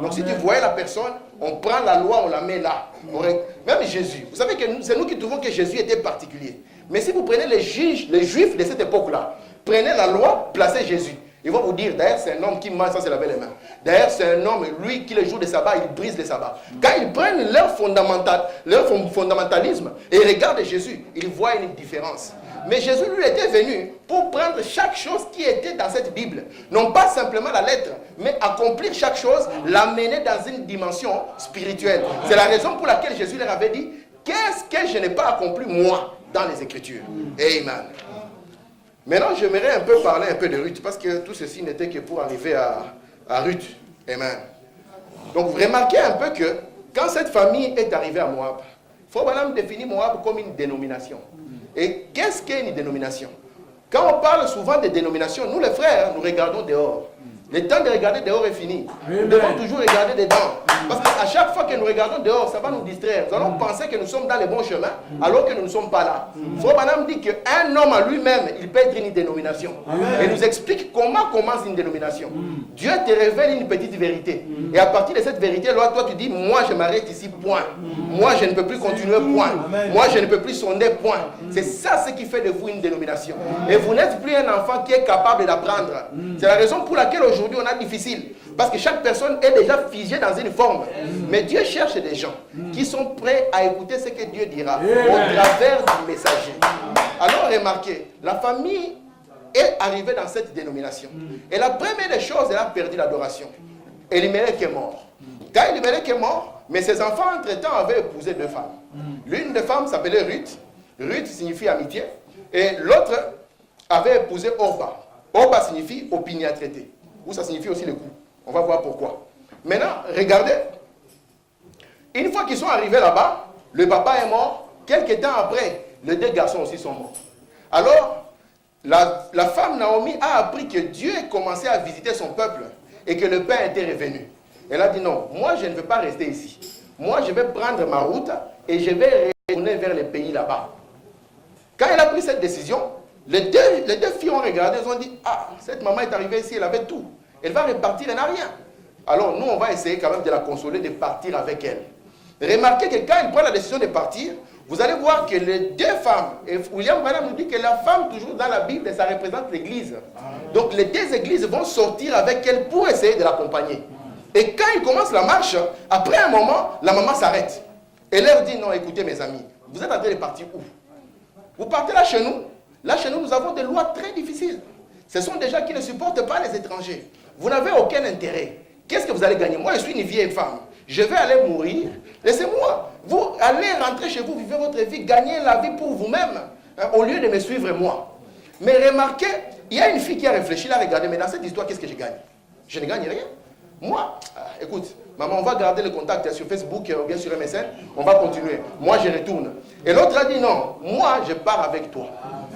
Donc si tu voyais la personne, on prend la loi, on la met là. Même Jésus. Vous savez que c'est nous qui trouvons que Jésus était particulier. Mais si vous prenez les Juifs de cette époque-là, prenez la loi, placez Jésus. Ils vont vous dire, d'ailleurs, c'est un homme qui mange sans se laver les mains. D'ailleurs, c'est un homme, lui, qui le jour de sabbat, il brise les sabbats. Quand ils prennent leur fondamentalisme et regardent Jésus, ils voient une différence. Mais Jésus, lui, était venu pour prendre chaque chose qui était dans cette Bible. Non pas simplement la lettre, mais accomplir chaque chose, l'amener dans une dimension spirituelle. C'est la raison pour laquelle Jésus leur avait dit, qu'est-ce que je n'ai pas accompli, moi, dans les Écritures? Amen. Maintenant, j'aimerais un peu parler un peu de Ruth, parce que tout ceci n'était que pour arriver à Ruth. Amen. Donc, vous remarquez un peu que quand cette famille est arrivée à Moab, Frère Branham définit Moab comme une dénomination. Et qu'est-ce qu'est une dénomination? Quand on parle souvent de dénomination, nous les frères, nous regardons dehors. Le temps de regarder dehors est fini. Nous devons toujours regarder dedans. Parce qu'à chaque fois que nous regardons dehors, ça va nous distraire. Nous allons penser que nous sommes dans le bon chemin, alors que nous ne sommes pas là. Frère Branham dit qu'un homme à lui-même, il peut être une dénomination. Et nous explique comment commence une dénomination. Dieu te révèle une petite vérité. Et à partir de cette vérité, là, toi tu dis, moi je m'arrête ici, point. Moi je ne peux plus continuer, point. Moi je ne peux plus sonder, point. C'est ça ce qui fait de vous une dénomination. Et vous n'êtes plus un enfant qui est capable d'apprendre. C'est la raison pour laquelle aujourd'hui on a difficile. Parce que chaque personne est déjà figée dans une forme. Mais Dieu cherche des gens qui sont prêts à écouter ce que Dieu dira au travers du messager. Alors remarquez, la famille est arrivée dans cette dénomination. Et la première des choses, elle a perdu l'adoration. Elimelech est mort. Quand Elimelech est mort, mais ses enfants entre-temps avaient épousé deux femmes. L'une des femmes s'appelait Ruth. Ruth signifie amitié. Et l'autre avait épousé Orba. Orba signifie opinion traité. Ou ça signifie aussi le coup. On va voir pourquoi. Maintenant, regardez. Une fois qu'ils sont arrivés là-bas, le papa est mort. Quelques temps après, les deux garçons aussi sont morts. Alors, la femme Naomi a appris que Dieu a commencé à visiter son peuple et que le père était revenu. Elle a dit non, moi je ne veux pas rester ici. Moi je vais prendre ma route et je vais retourner vers les pays là-bas. Quand elle a pris cette décision, les deux filles ont regardé, elles ont dit, ah, cette maman est arrivée ici, elle avait tout. Elle va repartir, elle n'a rien. Alors nous, on va essayer quand même de la consoler, de partir avec elle. Remarquez que quand elle prend la décision de partir, vous allez voir que les deux femmes, et William Branham nous dit que la femme, toujours dans la Bible, ça représente l'église. Donc les deux églises vont sortir avec elle pour essayer de l'accompagner. Et quand ils commencent la marche, après un moment, la maman s'arrête. Elle leur dit, non, écoutez mes amis, vous êtes en train de partir où? Vous partez là chez nous. Là chez nous, nous avons des lois très difficiles. Ce sont des gens qui ne supportent pas les étrangers. Vous n'avez aucun intérêt. Qu'est-ce que vous allez gagner? Moi, je suis une vieille femme. Je vais aller mourir. Laissez-moi. Vous allez rentrer chez vous, vivez votre vie, gagnez la vie pour vous-même, hein, au lieu de me suivre moi. Mais remarquez, il y a une fille qui a réfléchi, là, regardez, mais dans cette histoire, qu'est-ce que je gagne? Je ne gagne rien. Moi, écoute, maman, on va garder le contact sur Facebook ou bien sur MSN, on va continuer. Moi, je retourne. Et l'autre a dit non, moi, je pars avec toi.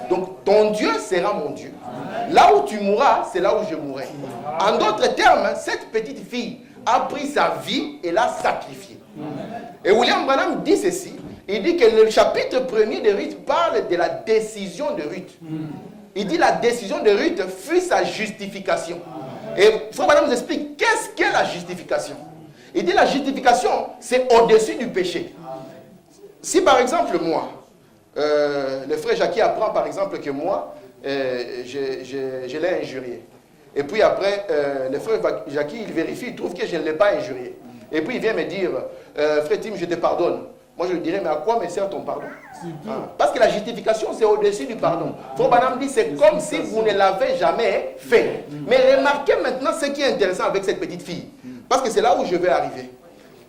Donc, ton Dieu sera mon Dieu. Là où tu mourras, c'est là où je mourrai. En d'autres termes, cette petite fille a pris sa vie et l'a sacrifiée. Et William Branham dit ceci, il dit que le chapitre 1er de Ruth parle de la décision de Ruth. Il dit la décision de Ruth fut sa justification. Et Frère Branham nous explique qu'est-ce qu'est la justification. Il dit la justification, c'est au-dessus du péché. Si par exemple moi, le frère Jackie apprend par exemple que moi, je l'ai injurié. Et puis après, le frère Jackie, il vérifie, il trouve que je ne l'ai pas injurié. Et puis il vient me dire, frère Tim, je te pardonne. Moi je lui dirais, mais à quoi me sert ton pardon? Parce que la justification, c'est au-dessus du pardon. Frère Branham dit, c'est comme si vous ne l'avez jamais fait. Mais remarquez maintenant ce qui est intéressant avec cette petite fille. Parce que c'est là où je vais arriver.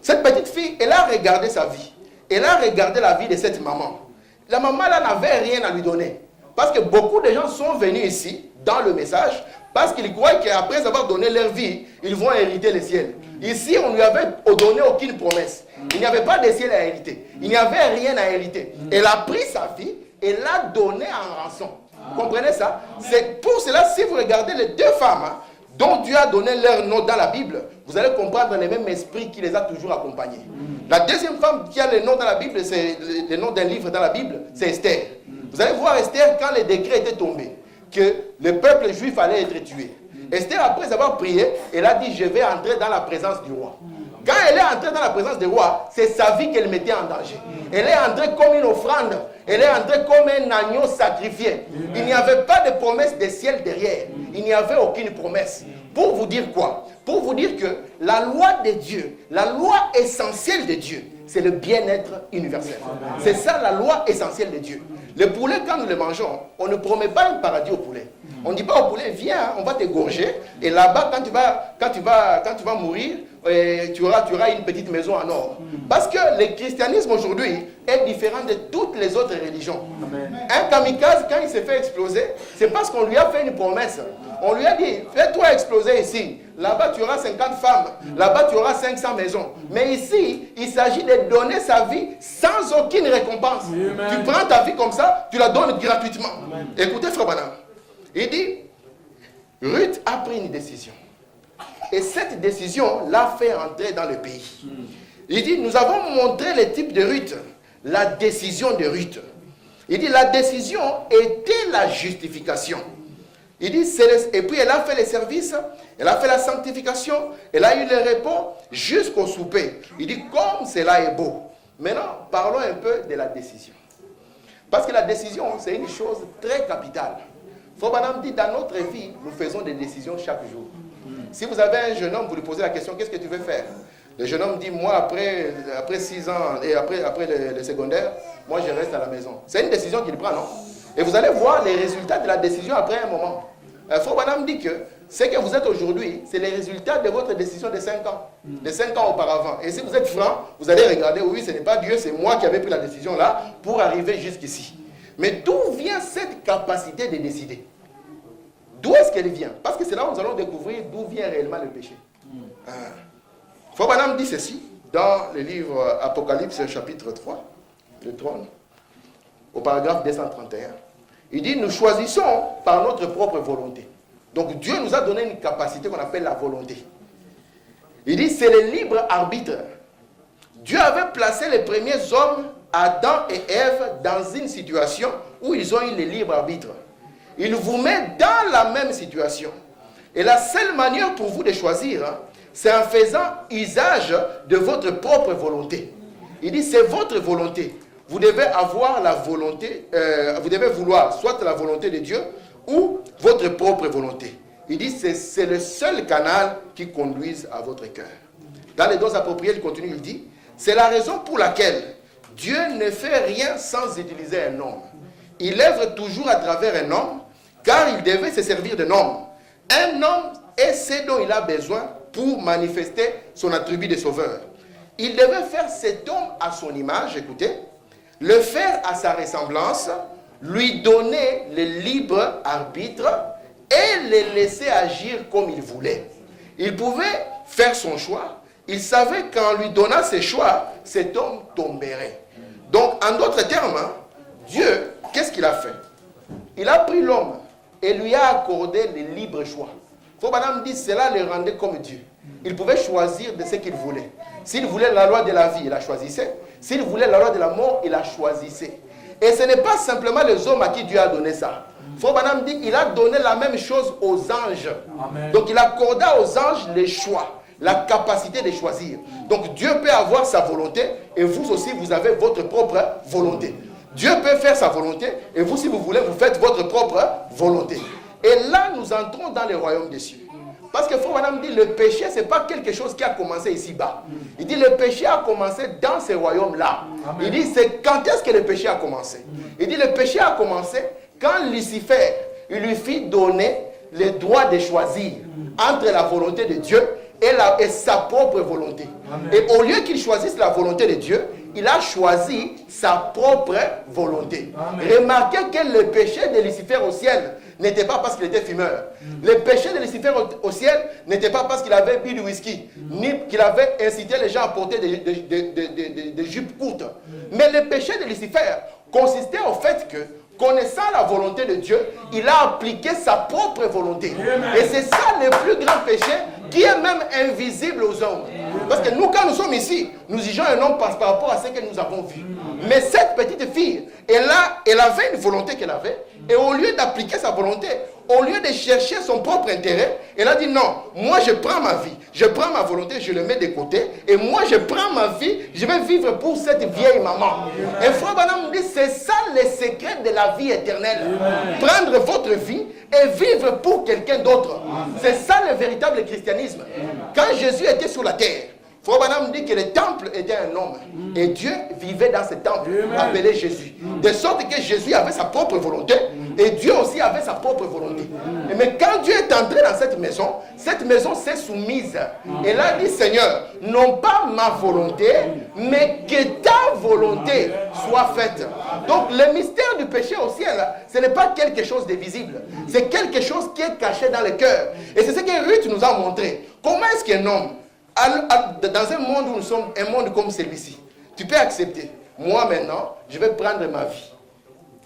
Cette petite fille, elle a regardé sa vie. Elle a regardé la vie de cette maman. La maman là n'avait rien à lui donner. Parce que beaucoup de gens sont venus ici, dans le message, parce qu'ils croient qu'après avoir donné leur vie, ils vont hériter le ciel. Ici, on ne lui avait donné aucune promesse. Il n'y avait pas de ciel à hériter. Il n'y avait rien à hériter. Elle a pris sa vie et l'a donnée en rançon. Vous comprenez ça? C'est pour cela, si vous regardez les deux femmes dont Dieu a donné leur nom dans la Bible, vous allez comprendre le même esprit qui les a toujours accompagnés. La deuxième femme qui a le nom dans la Bible, c'est le nom d'un livre dans la Bible, c'est Esther. Vous allez voir Esther quand le décret était tombé, que le peuple juif allait être tué. Esther, après avoir prié, elle a dit, je vais entrer dans la présence du roi. Quand elle est entrée dans la présence du roi, c'est sa vie qu'elle mettait en danger. Elle est entrée comme une offrande. Elle est entrée comme un agneau sacrifié. Il n'y avait pas de promesse de ciel derrière. Il n'y avait aucune promesse. Pour vous dire quoi? Pour vous dire que la loi de Dieu, la loi essentielle de Dieu, c'est le bien-être universel. C'est ça la loi essentielle de Dieu. Le poulet, quand nous le mangeons, on ne promet pas un paradis au poulet. On ne dit pas au poulet, viens, on va t'égorger. Et là-bas, quand tu vas mourir, tu auras une petite maison en or. Parce que le christianisme aujourd'hui est différent de toutes les autres religions. Un kamikaze, quand il s'est fait exploser, c'est parce qu'on lui a fait une promesse. On lui a dit, fais-toi exploser ici. Là-bas, tu auras 50 femmes. Là-bas, tu auras 500 maisons. Mais ici, il s'agit de donner sa vie sans aucune récompense. Amen. Tu prends ta vie comme ça, tu la donnes gratuitement. Amen. Écoutez, Frère Branham. Il dit, Ruth a pris une décision. Et cette décision l'a fait entrer dans le pays. Il dit, nous avons montré le type de Ruth, la décision de Ruth. Il dit, la décision était la justification. Il dit, et puis elle a fait les services, elle a fait la sanctification, elle a eu le repos jusqu'au souper. Il dit, comme cela est beau. Maintenant, parlons un peu de la décision. Parce que la décision, c'est une chose très capitale. Frère Branham dit, dans notre vie, nous faisons des décisions chaque jour. Si vous avez un jeune homme, vous lui posez la question, qu'est-ce que tu veux faire? Le jeune homme dit, moi, après 6 ans et après le secondaire, moi, je reste à la maison. C'est une décision qu'il prend, non? Et vous allez voir les résultats de la décision après un moment. Frère Branham dit que ce que vous êtes aujourd'hui, c'est les résultats de votre décision de 5 ans. De 5 ans auparavant. Et si vous êtes franc, vous allez regarder, oui, ce n'est pas Dieu, c'est moi qui avais pris la décision là pour arriver jusqu'ici. Mais d'où vient cette capacité de décider? D'où est-ce qu'elle vient? Parce que c'est là où nous allons découvrir d'où vient réellement le péché. Frobanam dit ceci dans le livre Apocalypse chapitre 3, le trône, au paragraphe 231. Il dit, nous choisissons par notre propre volonté. Donc Dieu nous a donné une capacité qu'on appelle la volonté. Il dit, c'est le libre arbitre. Dieu avait placé les premiers hommes, Adam et Ève, dans une situation où ils ont eu le libre arbitre. Il vous met dans la même situation. Et la seule manière pour vous de choisir, c'est en faisant usage de votre propre volonté. Il dit, c'est votre volonté. Vous devez avoir la volonté, vous devez vouloir soit la volonté de Dieu ou votre propre volonté. Il dit, c'est le seul canal qui conduise à votre cœur. Dans les dons appropriés, il continue, il dit, c'est la raison pour laquelle Dieu ne fait rien sans utiliser un homme. Il œuvre toujours à travers un homme, car il devait se servir d'un homme. Un homme est ce dont il a besoin pour manifester son attribut de sauveur. Il devait faire cet homme à son image, écoutez, le faire à sa ressemblance, lui donner le libre arbitre et le laisser agir comme il voulait. Il pouvait faire son choix. Il savait qu'en lui donnant ses choix, cet homme tomberait. Donc, en d'autres termes, Dieu, qu'est-ce qu'il a fait? Il a pris l'homme et lui a accordé le libre choix. Frobanam dit, cela le rendait comme Dieu. Il pouvait choisir de ce qu'il voulait. S'il voulait la loi de la vie, il la choisissait. S'il voulait la loi de la mort, il la choisissait. Et ce n'est pas simplement les hommes à qui Dieu a donné ça. Frobanam dit, il a donné la même chose aux anges. Amen. Donc il accorda aux anges les choix, la capacité de choisir. Donc Dieu peut avoir sa volonté et vous aussi vous avez votre propre volonté. Dieu peut faire sa volonté et vous, si vous voulez, vous faites votre propre volonté. Et là, nous entrons dans le royaume des cieux. Parce que Frère Madame dit, le péché, ce n'est pas quelque chose qui a commencé ici-bas. Il dit, le péché a commencé dans ce royaume-là. Il dit, c'est quand est-ce que le péché a commencé? Il dit, le péché a commencé quand Lucifer, il lui fit donner le droit de choisir entre la volonté de Dieu et sa propre volonté. Amen. Et au lieu qu'il choisisse la volonté de Dieu, il a choisi sa propre volonté. Amen. Remarquez que le péché de Lucifer au ciel n'était pas parce qu'il était fumeur. Le péché de Lucifer au ciel n'était pas parce qu'il avait bu du whisky, ni qu'il avait incité les gens à porter des jupes courtes. Mais le péché de Lucifer consistait au fait que, connaissant la volonté de Dieu, il a appliqué sa propre volonté. Amen. Et c'est ça le plus grand péché qui est même invisible aux hommes. Parce que nous, quand nous sommes ici, nous jugeons un homme par rapport à ce que nous avons vu. Mais cette petite fille, elle avait une volonté qu'elle avait. Et au lieu d'appliquer sa volonté, au lieu de chercher son propre intérêt, elle a dit non, moi je prends ma vie, je prends ma volonté, je le mets de côté, et moi je prends ma vie, je vais vivre pour cette vieille maman. Et Frère Branham dit, c'est ça le secret de la vie éternelle. Prendre votre vie et vivre pour quelqu'un d'autre. C'est ça le véritable christianisme. Quand Jésus était sur la terre, Frère Branham dit que le temple était un homme. Et Dieu vivait dans ce temple, appelé Jésus. De sorte que Jésus avait sa propre volonté. Et Dieu aussi avait sa propre volonté. Mais quand Dieu est entré dans cette maison s'est soumise. Et là, il dit, Seigneur, non pas ma volonté, mais que ta volonté soit faite. Donc, le mystère du péché au ciel, ce n'est pas quelque chose de visible. C'est quelque chose qui est caché dans le cœur. Et c'est ce que Ruth nous a montré. Comment est-ce qu'un homme, dans un monde où nous sommes, un monde comme celui-ci, tu peux accepter, moi maintenant, je vais prendre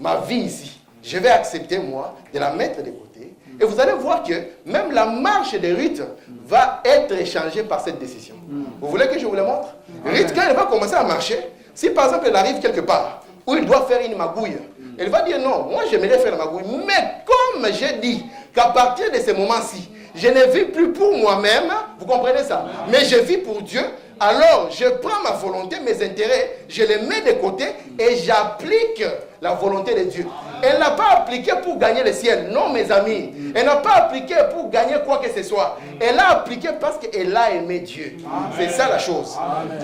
ma vie ici, je vais accepter moi, de la mettre de côté, et vous allez voir que même la marche de Ruth va être échangée par cette décision. Vous voulez que je vous le montre? Ruth, quand elle va commencer à marcher, si par exemple elle arrive quelque part, où il doit faire une magouille, elle va dire non, moi j'aimerais faire la magouille, mais comme j'ai dit qu'à partir de ce moment-ci, je ne vis plus pour moi-même, vous comprenez ça? Mais je vis pour Dieu, alors je prends ma volonté, mes intérêts, je les mets de côté et j'applique la volonté de Dieu. Elle n'a pas appliqué pour gagner le ciel, non mes amis. Elle n'a pas appliqué pour gagner quoi que ce soit. Elle a appliqué parce qu'elle a aimé Dieu. C'est ça la chose.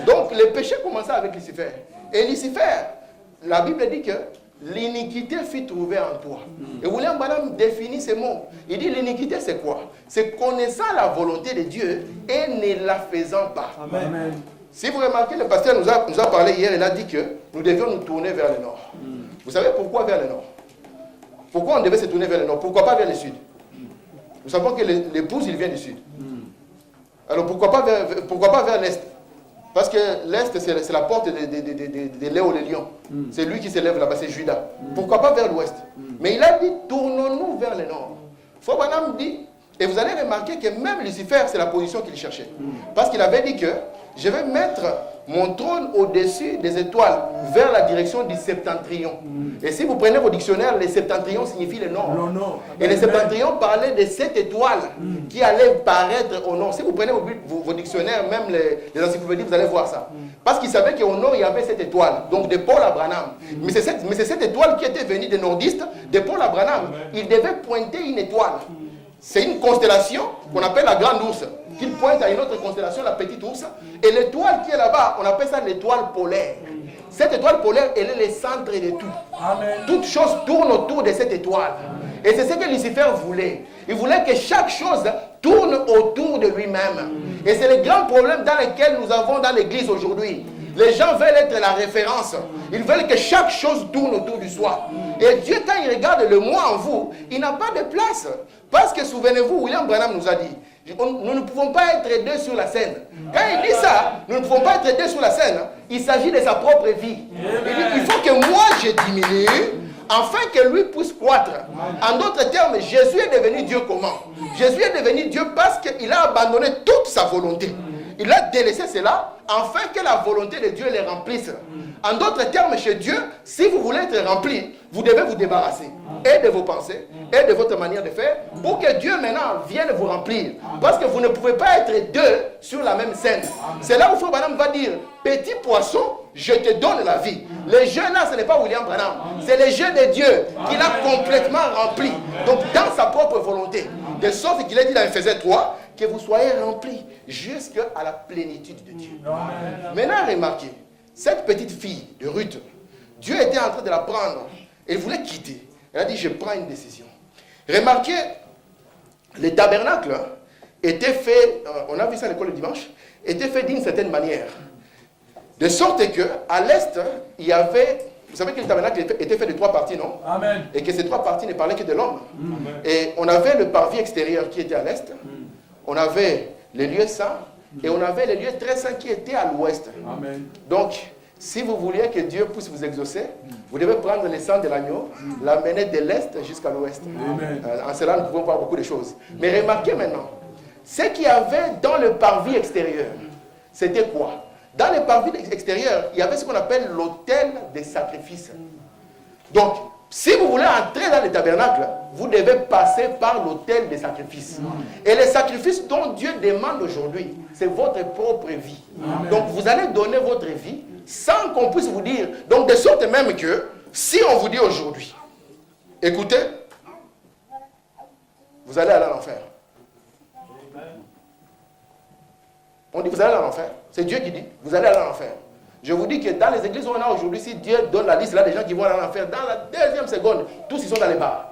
Donc le péché commençait avec Lucifer. Et Lucifer, la Bible dit que l'iniquité fut trouvée en toi. Et William Branham définit ces mots. Il dit l'iniquité c'est quoi? C'est connaissant la volonté de Dieu et ne la faisant pas. Amen. Si vous remarquez, le pasteur nous a parlé hier, il a dit que nous devions nous tourner vers le nord. Vous savez pourquoi vers le nord? Pourquoi on devait se tourner vers le nord? Pourquoi pas vers le sud? Nous savons que l'épouse, il vient du sud. Alors pourquoi pas vers l'est? Parce que l'est, c'est la porte de Léo le lion. C'est lui qui s'élève là-bas, c'est Judas. Pourquoi pas vers l'ouest? Mais il a dit, tournons-nous vers le nord. Frère Branham dit, et vous allez remarquer que même Lucifer, c'est la position qu'il cherchait. Parce qu'il avait dit que je vais mettre mon trône au-dessus des étoiles, vers la direction du septentrion. Et si vous prenez vos dictionnaires, le septentrion signifie le nord. Et le septentrion parlait de cette étoile qui allait paraître au nord. Si vous prenez vos dictionnaires, même les encyclopédies, vous allez voir ça. Parce qu'il savait qu'au nord, il y avait cette étoile, donc de Paul à Branham. Mais c'est cette étoile qui était venue des nordistes, de Paul à Branham. Il devait pointer une étoile. C'est une constellation qu'on appelle la grande ours, qu'il pointe à une autre constellation, la petite ours. Et l'étoile qui est là-bas, on appelle ça l'étoile polaire. Cette étoile polaire, elle est le centre de tout. Amen. Toute chose tourne autour de cette étoile. Et c'est ce que Lucifer voulait. Il voulait que chaque chose tourne autour de lui-même. Et c'est le grand problème dans lequel nous avons dans l'église aujourd'hui. Les gens veulent être la référence. Ils veulent que chaque chose tourne autour du soi. Et Dieu, quand il regarde le moi en vous, il n'a pas de place. Parce que souvenez-vous, William Branham nous a dit, nous ne pouvons pas être deux sur la scène. Quand il dit ça, nous ne pouvons pas être deux sur la scène. Il s'agit de sa propre vie. Il dit, il faut que moi je diminue, afin que lui puisse croître. En d'autres termes, Jésus est devenu Dieu comment? Jésus est devenu Dieu parce qu'il a abandonné toute sa volonté. Il a délaissé cela afin que la volonté de Dieu les remplisse. En d'autres termes, chez Dieu, si vous voulez être rempli, vous devez vous débarrasser et de vos pensées et de votre manière de faire pour que Dieu maintenant vienne vous remplir. Parce que vous ne pouvez pas être deux sur la même scène. C'est là où Frère Branham va dire, petit poisson, je te donne la vie. Le jeu là, ce n'est pas William Branham. C'est le jeu de Dieu qu'il a complètement rempli. Donc dans sa propre volonté. De sorte qu'il a dit dans Ephésiens 3, que vous soyez remplis jusqu'à la plénitude de Dieu. Maintenant, remarquez, cette petite fille de Ruth, Dieu était en train de la prendre. Elle voulait quitter. Elle a dit, je prends une décision. Remarquez, le tabernacle était fait, on a vu ça à l'école le dimanche, était fait d'une certaine manière. De sorte qu'à l'est, il y avait, vous savez que le tabernacle était fait de 3 parties, non? Amen. Et que ces 3 parties ne parlaient que de l'homme. Et on avait le parvis extérieur qui était à l'est. On avait les lieux saints et on avait les lieux très saints qui étaient à l'ouest. Donc, si vous vouliez que Dieu puisse vous exaucer, vous devez prendre le sang de l'agneau, l'amener de l'est jusqu'à l'ouest. En cela, nous pouvons voir beaucoup de choses. Mais remarquez maintenant, ce qu'il y avait dans le parvis extérieur, c'était quoi? Dans le parvis extérieur, il y avait ce qu'on appelle l'autel des sacrifices. Donc, si vous voulez entrer dans le tabernacle, vous devez passer par l'autel des sacrifices. Et les sacrifices dont Dieu demande aujourd'hui, c'est votre propre vie. Amen. Donc vous allez donner votre vie sans qu'on puisse vous dire. Donc de sorte même que, si on vous dit aujourd'hui, écoutez, vous allez aller à l'enfer. On dit vous allez aller à l'enfer. C'est Dieu qui dit, vous allez aller à l'enfer. Je vous dis que dans les églises où on a aujourd'hui, si Dieu donne la liste là des gens qui vont aller en enfer, dans la deuxième seconde, tous ils sont dans les bars.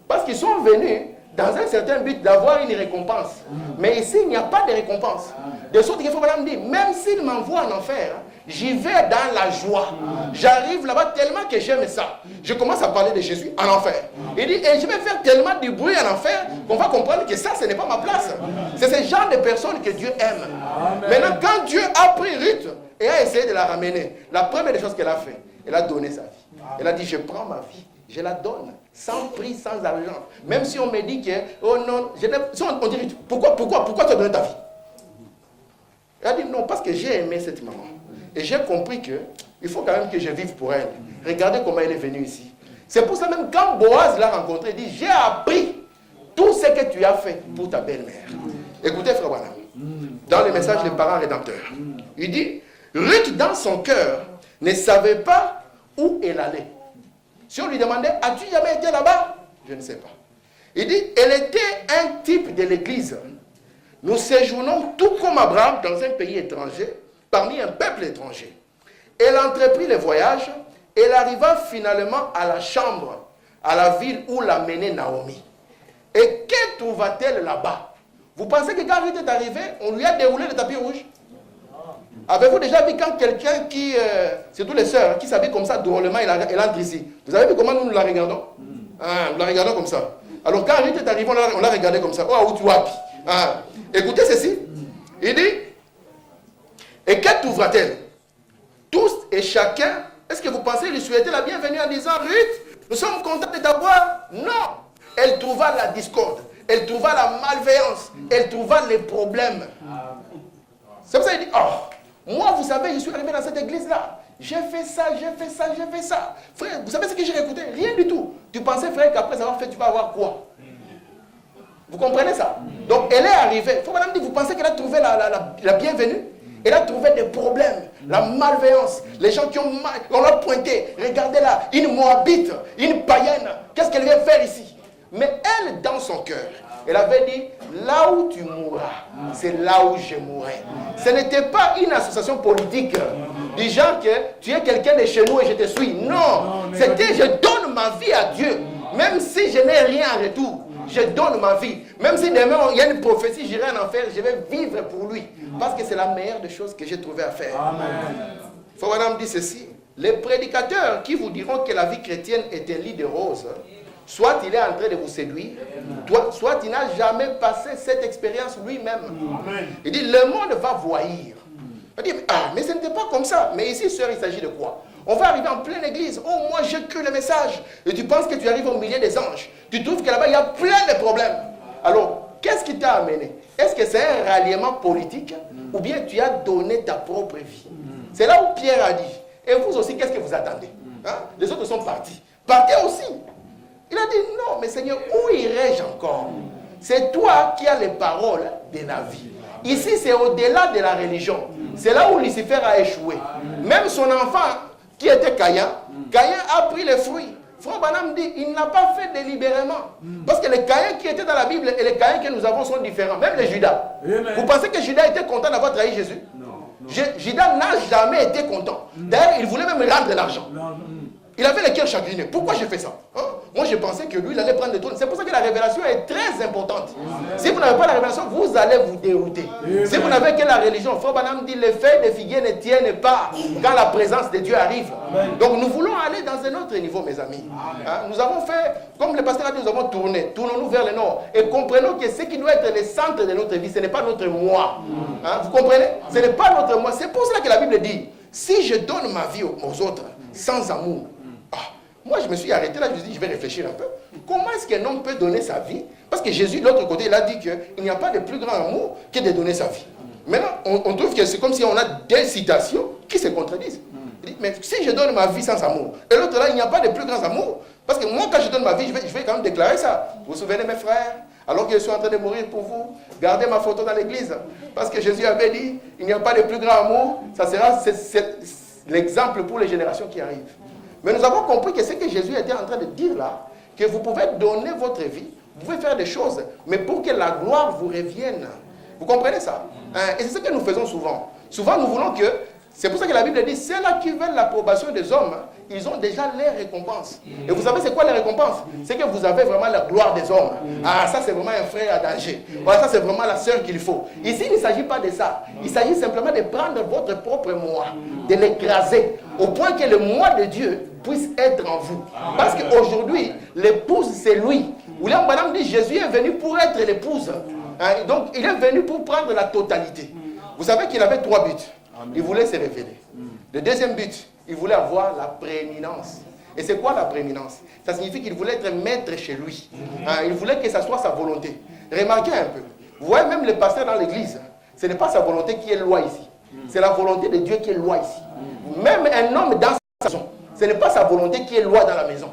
Parce qu'ils sont venus dans un certain but d'avoir une récompense. Mais ici, il n'y a pas de récompense. De sorte qu'il faut me dire, même s'il m'envoie en enfer, j'y vais dans la joie. J'arrive là-bas tellement que j'aime ça. Je commence à parler de Jésus en enfer. Il dit, et je vais faire tellement de bruit en enfer qu'on va comprendre que ça, ce n'est pas ma place. C'est ce genre de personnes que Dieu aime. Amen. Maintenant, quand Dieu a pris Ruth et a essayé de la ramener, la première des choses qu'elle a fait, elle a donné sa vie. Elle a dit, je prends ma vie. Je la donne, sans prix, sans argent. Même si on me dit que, oh non, on dit, pourquoi tu as donné ta vie? Elle a dit, non, parce que j'ai aimé cette maman. Et j'ai compris qu'il faut quand même que je vive pour elle. Regardez comment elle est venue ici. C'est pour ça même, quand Boaz l'a rencontré, il dit, j'ai appris tout ce que tu as fait pour ta belle-mère. Écoutez, frère Branham, dans le message des parents rédempteurs, il dit, Ruth, dans son cœur, ne savait pas où elle allait. Si on lui demandait, as-tu jamais été là-bas? Je ne sais pas. Il dit, elle était un type de l'église. Nous séjournons tout comme Abraham dans un pays étranger, parmi un peuple étranger. Elle entreprit le voyage, elle arriva finalement à la chambre, à la ville où l'a menée Naomi. Et que trouva-t-elle là-bas? Vous pensez que quand Ruth est arrivée, on lui a déroulé le tapis rouge? Avez-vous déjà vu quand quelqu'un qui, surtout les sœurs, qui s'habille comme ça, drôlement, elle entre ici? Vous avez vu comment nous la regardons? Nous la regardons comme ça. Alors quand Ruth est arrivée, on l'a regardé comme ça. Oh, où tu vas? Écoutez ceci. Il dit, et qu'elle trouvera-t-elle? Tous et chacun, est-ce que vous pensez lui souhaiter la bienvenue en disant, Ruth, nous sommes contents de t'avoir? Non. Elle trouva la discorde, elle trouva la malveillance, elle trouva les problèmes. C'est pour ça qu'il dit, oh, moi vous savez, je suis arrivé dans cette église-là. J'ai fait ça, j'ai fait ça, j'ai fait ça. Frère, vous savez ce que j'ai écouté? Rien du tout. Tu pensais, frère, qu'après avoir fait, tu vas avoir quoi? Vous comprenez ça? Donc elle est arrivée. Il faut madame dire, vous pensez qu'elle a trouvé la bienvenue? Elle a trouvé des problèmes, la malveillance, les gens qui ont mal, on l'a pointé. Regardez là, une Moabite, une païenne. Qu'est-ce qu'elle vient faire ici? Mais elle, dans son cœur, elle avait dit, là où tu mourras, c'est là où je mourrai. Ce n'était pas une association politique, du genre que tu es quelqu'un de chez nous et je te suis. Non, c'était je donne ma vie à Dieu, même si je n'ai rien en retour. Je donne ma vie. Même si demain il y a une prophétie, j'irai en enfer, je vais vivre pour lui. Parce que c'est la meilleure des choses que j'ai trouvé à faire. Il faut madame dire ceci. Les prédicateurs qui vous diront que la vie chrétienne est un lit de roses, soit il est en train de vous séduire, soit il n'a jamais passé cette expérience lui-même. Il dit, le monde va voyer. Il dit, mais ce n'était pas comme ça. Mais ici, sœur, il s'agit de quoi? On va arriver en pleine église. Oh, moi, j'ai cru le message. Et tu penses que tu arrives au milieu des anges. Tu trouves que là-bas, il y a plein de problèmes. Alors, qu'est-ce qui t'a amené? Est-ce que c'est un ralliement politique ou bien tu as donné ta propre vie? C'est là où Pierre a dit. Et vous aussi, qu'est-ce que vous attendez? Les autres sont partis. Partez aussi. Il a dit, non, mais Seigneur, où irai-je encore? C'est toi qui as les paroles de la vie. Ici, c'est au-delà de la religion. C'est là où Lucifer a échoué. Même son enfant, qui était Caïn, Caïn a pris les fruits. Frère Branham dit, il n'a pas fait délibérément. Parce que les Caïns qui étaient dans la Bible et les Caïns que nous avons sont différents. Même les Judas. Vous pensez que Judas était content d'avoir trahi Jésus? Judas n'a jamais été content. D'ailleurs, il voulait même rendre l'argent. Il avait le cœur chagriné. Pourquoi j'ai fait ça? Moi, je pensais que lui, il allait prendre le trône. C'est pour ça que la révélation est très importante. Si vous n'avez pas la révélation, vous allez vous dérouter. Si vous n'avez que la religion, Frère Branham dit, les feuilles de figuier ne tiennent pas quand la présence de Dieu arrive. Donc, nous voulons aller dans un autre niveau, mes amis. Nous avons fait, comme le pasteur a dit, nous avons tourné. Tournons-nous vers le nord. Et comprenons que ce qui doit être le centre de notre vie, ce n'est pas notre moi. Vous comprenez? Ce n'est pas notre moi. C'est pour cela que la Bible dit, si je donne ma vie aux autres sans amour, moi, je me suis arrêté là, je me suis dit, je vais réfléchir un peu. Comment est-ce qu'un homme peut donner sa vie? Parce que Jésus, de l'autre côté, il a dit qu'il n'y a pas de plus grand amour que de donner sa vie. Maintenant, on trouve que c'est comme si on a des citations qui se contredisent. Il dit, mais si je donne ma vie sans amour, et l'autre là, il n'y a pas de plus grand amour. Parce que moi, quand je donne ma vie, je vais quand même déclarer ça. Vous vous souvenez, mes frères, alors que je suis en train de mourir pour vous, gardez ma photo dans l'église. Parce que Jésus avait dit, il n'y a pas de plus grand amour. Ça sera l'exemple pour les générations qui arrivent. Mais nous avons compris que ce que Jésus était en train de dire là, que vous pouvez donner votre vie, vous pouvez faire des choses, mais pour que la gloire vous revienne. Vous comprenez ça? Et c'est ce que nous faisons souvent. Souvent, nous voulons que... C'est pour ça que la Bible dit, ceux-là qui veulent l'approbation des hommes, ils ont déjà les récompenses. Et vous savez c'est quoi les récompenses? C'est que vous avez vraiment la gloire des hommes. Ah, ça c'est vraiment un frère à danger. Voilà, ça c'est vraiment la sœur qu'il faut. Ici, il ne s'agit pas de ça. Il s'agit simplement de prendre votre propre moi, de l'écraser, au point que le moi de Dieu puisse être en vous. Parce qu'aujourd'hui, l'épouse, c'est lui. William Branham dit, Jésus est venu pour être l'épouse. Donc, il est venu pour prendre la totalité. Vous savez qu'il avait 3 buts. Il voulait se révéler. Le deuxième but, il voulait avoir la prééminence. Et c'est quoi la prééminence? Ça signifie qu'il voulait être maître chez lui. Il voulait que ça soit sa volonté. Remarquez un peu. Vous voyez même le pasteur dans l'église, ce n'est pas sa volonté qui est loi ici. C'est la volonté de Dieu qui est loi ici. Même un homme dans sa maison, ce n'est pas sa volonté qui est loi dans la maison.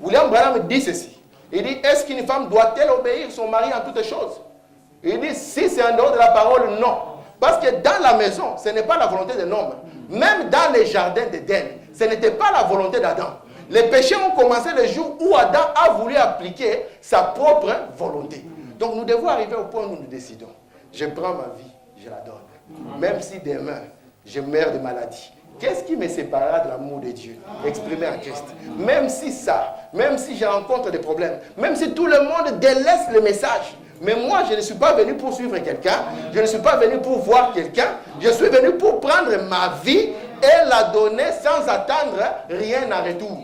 William Branham dit ceci. Il dit, est-ce qu'une femme doit-elle obéir son mari en toutes choses? Il dit, si c'est en dehors de la parole, non. Parce que dans la maison, ce n'est pas la volonté d'un homme. Même dans les jardins d'Éden, ce n'était pas la volonté d'Adam. Les péchés ont commencé le jour où Adam a voulu appliquer sa propre volonté. Donc nous devons arriver au point où nous décidons. Je prends ma vie, je la donne. Même si demain, je meurs de maladie. Qu'est-ce qui me séparera de l'amour de Dieu exprimé en Christ? Même si ça, même si je rencontre des problèmes, même si tout le monde délaisse le message, Mais moi, je ne suis pas venu pour suivre quelqu'un. Je ne suis pas venu pour voir quelqu'un. Je suis venu pour prendre ma vie et la donner sans attendre rien en retour.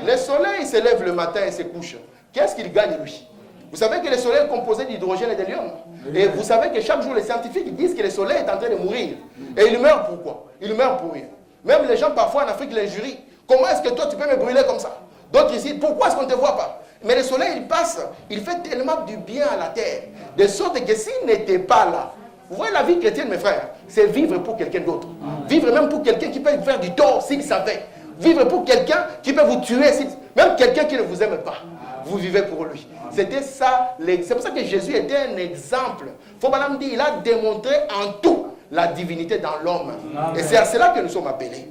Le soleil se lève le matin et se couche. Qu'est-ce qu'il gagne, lui? Vous savez que le soleil est composé d'hydrogène et d'hélium. Et vous savez que chaque jour, les scientifiques disent que le soleil est en train de mourir. Et il meurt pourquoi? Il meurt pour rien. Même les gens, parfois, en Afrique, l'injurient. Comment est-ce que toi, tu peux me brûler comme ça? D'autres ici, pourquoi est-ce qu'on ne te voit pas? Mais le soleil, il passe. Il fait tellement du bien à la terre. De sorte que s'il n'était pas là, vous voyez la vie chrétienne, mes frères, c'est vivre pour quelqu'un d'autre. Vivre même pour quelqu'un qui peut vous faire du tort s'il savait. Vivre pour quelqu'un qui peut vous tuer, même quelqu'un qui ne vous aime pas. Vous vivez pour lui. C'était ça. C'est pour ça que Jésus était un exemple. Faut madame dire, il a démontré en tout la divinité dans l'homme. Et c'est à cela que nous sommes appelés.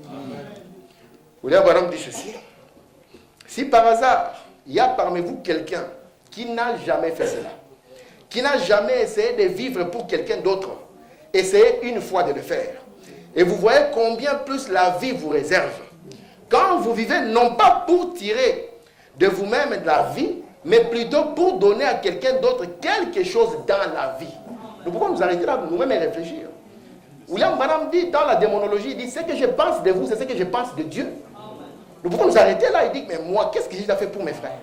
Vous voulez madame dit ceci. Si par hasard, il y a parmi vous quelqu'un qui n'a jamais fait cela, qui n'a jamais essayé de vivre pour quelqu'un d'autre, essayez une fois de le faire. Et vous voyez combien plus la vie vous réserve. Quand vous vivez, non pas pour tirer de vous-même de la vie, mais plutôt pour donner à quelqu'un d'autre quelque chose dans la vie. Nous pouvons nous arrêter là, nous-mêmes et réfléchir. William Branham dit, dans la démonologie, il dit, ce que je pense de vous, c'est ce que je pense de Dieu. Nous pouvons nous arrêter là et dire, mais moi, qu'est-ce que j'ai fait pour mes frères?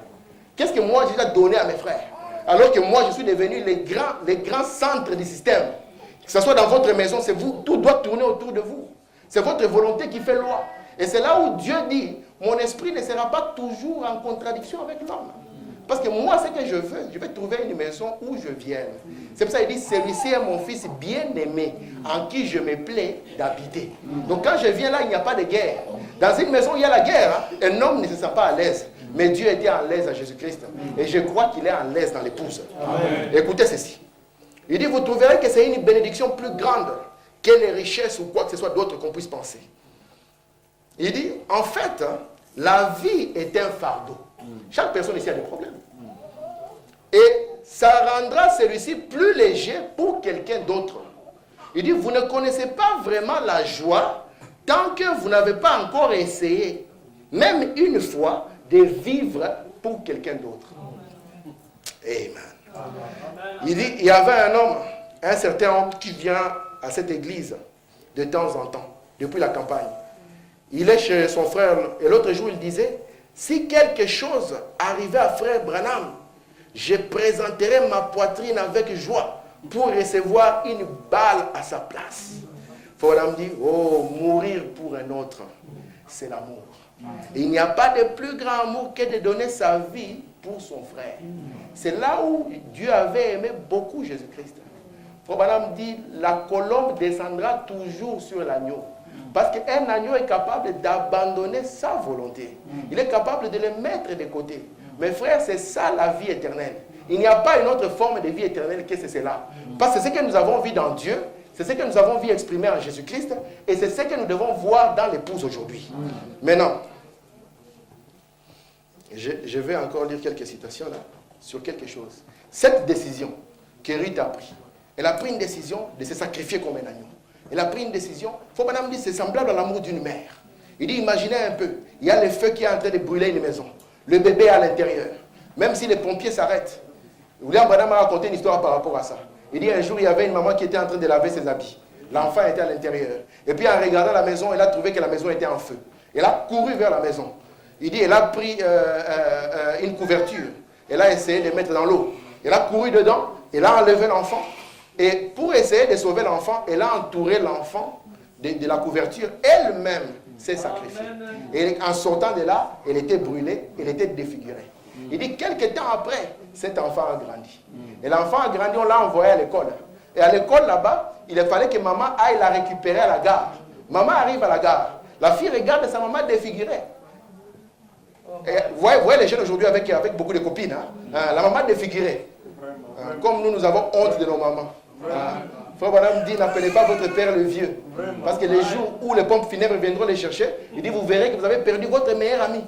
Qu'est-ce que moi, j'ai donné à mes frères? Alors que moi, je suis devenu les grands centres du système. Que ce soit dans votre maison, c'est vous, tout doit tourner autour de vous. C'est votre volonté qui fait loi. Et c'est là où Dieu dit, mon esprit ne sera pas toujours en contradiction avec l'homme. Parce que moi, ce que je vais trouver une maison où je vienne. C'est pour ça qu'il dit, celui-ci est mon fils bien-aimé, en qui je me plais d'habiter. Donc quand je viens là, il n'y a pas de guerre. Dans une maison, il y a la guerre. Hein? Un homme ne se sent pas à l'aise. Mais Dieu était à l'aise à Jésus-Christ. Et je crois qu'il est à l'aise dans l'épouse. Écoutez ceci. Il dit, vous trouverez que c'est une bénédiction plus grande que les richesses ou quoi que ce soit d'autre qu'on puisse penser. Il dit, en fait, la vie est un fardeau. Chaque personne ici a des problèmes. Et ça rendra celui-ci plus léger pour quelqu'un d'autre. Il dit, vous ne connaissez pas vraiment la joie tant que vous n'avez pas encore essayé, même une fois, de vivre pour quelqu'un d'autre. Amen. Il dit, il y avait un homme, un certain homme qui vient à cette église de temps en temps, depuis la campagne. Il est chez son frère, et l'autre jour il disait, si quelque chose arrivait à frère Branham, je présenterai ma poitrine avec joie pour recevoir une balle à sa place. Branham dit, oh, mourir pour un autre, c'est l'amour. Il n'y a pas de plus grand amour que de donner sa vie pour son frère. C'est là où Dieu avait aimé beaucoup Jésus-Christ. Branham dit, la colombe descendra toujours sur l'agneau. Parce qu'un agneau est capable d'abandonner sa volonté. Il est capable de le mettre de côté. Mes frères, c'est ça la vie éternelle. Il n'y a pas une autre forme de vie éternelle que c'est cela. Parce que c'est ce que nous avons vu dans Dieu, c'est ce que nous avons vu exprimer en Jésus-Christ, et c'est ce que nous devons voir dans l'épouse aujourd'hui. Maintenant, je vais encore lire quelques citations là, sur quelque chose. Cette décision que Ruth a prise, elle a pris une décision de se sacrifier comme un agneau. Elle a pris une décision. Faut madame dire, c'est semblable à l'amour d'une mère. Il dit, imaginez un peu, il y a le feu qui est en train de brûler une maison. Le bébé est à l'intérieur. Même si les pompiers s'arrêtent. William Branham a raconté une histoire par rapport à ça. Il dit, un jour, il y avait une maman qui était en train de laver ses habits. L'enfant était à l'intérieur. Et puis, en regardant la maison, elle a trouvé que la maison était en feu. Elle a couru vers la maison. Il dit, elle a pris une couverture. Elle a essayé de mettre dans l'eau. Elle a couru dedans. Elle a enlevé l'enfant. Et pour essayer de sauver l'enfant, elle a entouré l'enfant de la couverture. Elle-même s'est sacrifiée. Et en sortant de là, elle était brûlée, elle était défigurée. Il dit, quelques temps après, cet enfant a grandi. Et l'enfant a grandi, on l'a envoyé à l'école. Et à l'école là-bas, il fallait que maman aille la récupérer à la gare. Maman arrive à la gare. La fille regarde sa maman défigurée. Et vous voyez les jeunes aujourd'hui avec beaucoup de copines. Hein? La maman défigurée. Comme nous avons honte de nos mamans. Frère Branham dit, n'appelez pas votre père le vieux. Parce que les jours où les pompes funèbres viendront les chercher, il dit, vous verrez que vous avez perdu votre meilleur ami.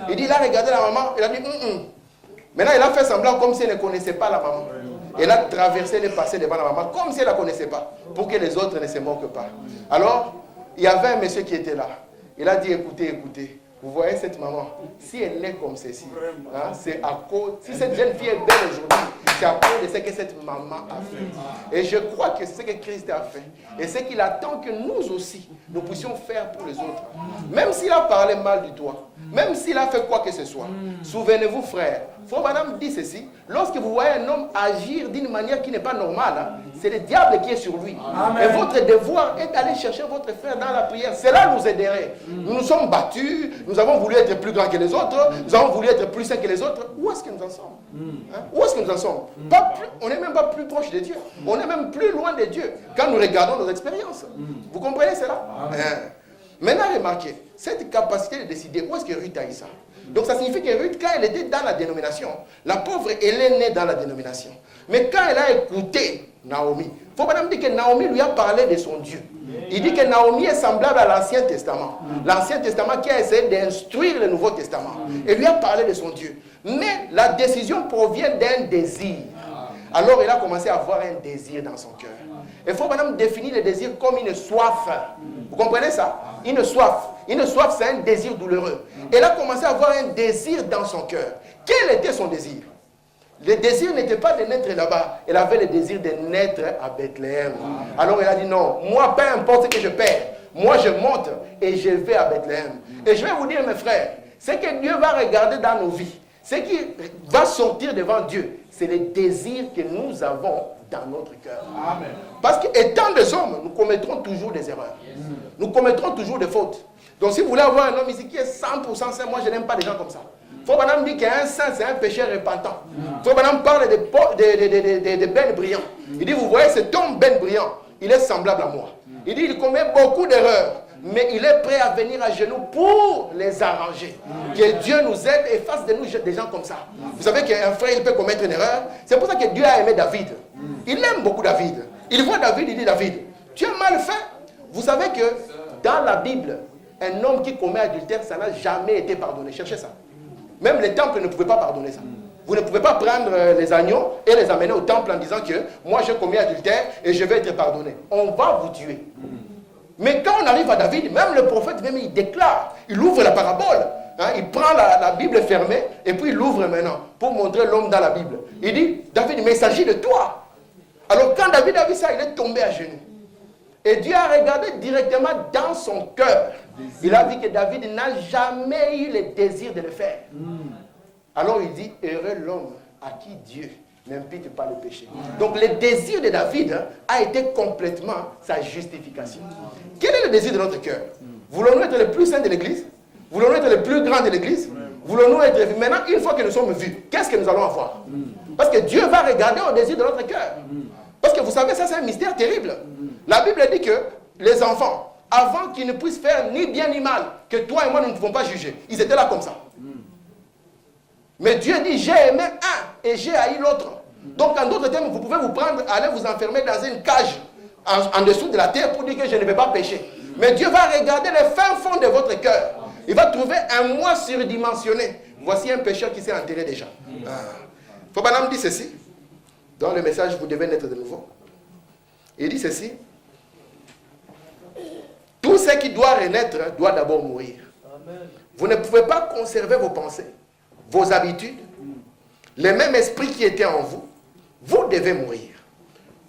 Il dit, il a regardé la maman, il a dit, Maintenant, il a fait semblant comme si elle ne connaissait pas la maman. Elle a traversé le passé devant la maman, comme si elle ne la connaissait pas, pour que les autres ne se moquent pas. Alors, il y avait un monsieur qui était là. Il a dit, écoutez, vous voyez cette maman, si elle est comme ceci, c'est à cause, si cette jeune fille est belle aujourd'hui, c'est à cause de ce que cette maman a fait. Et je crois que c'est ce que Christ a fait. Et ce qu'il attend que nous aussi, nous puissions faire pour les autres. Même s'il a parlé mal de toi, même s'il a fait quoi que ce soit. Souvenez-vous, frère, Frère Branham dit ceci, lorsque vous voyez un homme agir d'une manière qui n'est pas normale, c'est le diable qui est sur lui. Amen. Et votre devoir est d'aller chercher votre frère dans la prière. Cela nous aiderait. Nous nous sommes battus, nous avons voulu être plus grands que les autres, nous avons voulu être plus saints que les autres. Où est-ce que nous en sommes? Où est-ce que nous en sommes? On n'est même pas plus proche de Dieu. On est même plus loin de Dieu quand nous regardons nos expériences. Vous comprenez cela? Maintenant, remarquez, cette capacité de décider, où est-ce que Ruth a eu ça? Donc ça signifie que Ruth, quand elle était dans la dénomination, la pauvre, elle est née dans la dénomination. Mais quand elle a écouté Naomi, il faut pas dire que Naomi lui a parlé de son Dieu. Il dit que Naomi est semblable à l'Ancien Testament. L'Ancien Testament qui a essayé d'instruire le Nouveau Testament. Et lui a parlé de son Dieu. Mais la décision provient d'un désir. Alors il a commencé à avoir un désir dans son cœur. Il faut maintenant définir le désir comme une soif. Vous comprenez ça? Une soif. Une soif, c'est un désir douloureux. Elle a commencé à avoir un désir dans son cœur. Quel était son désir? Le désir n'était pas de naître là-bas. Elle avait le désir de naître à Bethléem. Alors elle a dit non, moi, peu importe ce que je perds, moi je monte et je vais à Bethléem. Et je vais vous dire, mes frères, ce que Dieu va regarder dans nos vies, ce qui va sortir devant Dieu, c'est le désir que nous avons dans notre cœur. Amen. Parce qu'étant des hommes, nous commettrons toujours des erreurs. Nous commettrons toujours des fautes. Donc si vous voulez avoir un homme ici qui est 100% saint, moi je n'aime pas des gens comme ça. Frère Branham dit qu'un saint, c'est un pécheur repentant. Frère Branham parle de Ben Briand. Il dit, vous voyez cet homme Ben Briand, il est semblable à moi. Il dit, il commet beaucoup d'erreurs, mais il est prêt à venir à genoux pour les arranger. Que Dieu nous aide et fasse de nous des gens comme ça. Vous savez qu'un frère, il peut commettre une erreur. C'est pour ça que Dieu a aimé David. Il aime beaucoup David. Il voit David, il dit, David, tu as mal fait. Vous savez que dans la Bible, un homme qui commet adultère, ça n'a jamais été pardonné. Cherchez ça. Même les temples ne pouvaient pas pardonner ça. Vous ne pouvez pas prendre les agneaux et les amener au temple en disant que moi j'ai commis adultère et je vais être pardonné. On va vous tuer. Mais quand on arrive à David, même le prophète, même il déclare, il ouvre la parabole. Il prend la Bible fermée et puis il l'ouvre maintenant pour montrer l'homme dans la Bible. Il dit, David, mais il s'agit de toi. Alors quand David a vu ça, il est tombé à genoux. Et Dieu a regardé directement dans son cœur. Il a vu que David n'a jamais eu le désir de le faire. Alors il dit, heureux l'homme à qui Dieu n'impute pas le péché. Donc le désir de David a été complètement sa justification. Quel est le désir de notre cœur? Voulons-nous être les plus saints de l'église? Voulons-nous être les plus grands de l'église? Voulons-nous être... Maintenant, une fois que nous sommes vus, qu'est-ce que nous allons avoir? Parce que Dieu va regarder au désir de notre cœur. Parce que vous savez, ça c'est un mystère terrible. La Bible dit que les enfants, avant qu'ils ne puissent faire ni bien ni mal, que toi et moi nous ne pouvons pas juger, ils étaient là comme ça. Mais Dieu dit, j'ai aimé un et j'ai haï l'autre. Donc en d'autres termes, vous pouvez vous prendre, aller vous enfermer dans une cage en dessous de la terre pour dire que je ne vais pas pécher. Mais Dieu va regarder les fins fonds de votre cœur. Il va trouver un moi surdimensionné. Voici un pécheur qui s'est enterré déjà. Frère Branham dit ceci. Dans le message, vous devez naître de nouveau. Il dit ceci. Tout ce qui doit renaître doit d'abord mourir. Vous ne pouvez pas conserver vos pensées, vos habitudes, le même esprit qui était en vous. Vous devez mourir.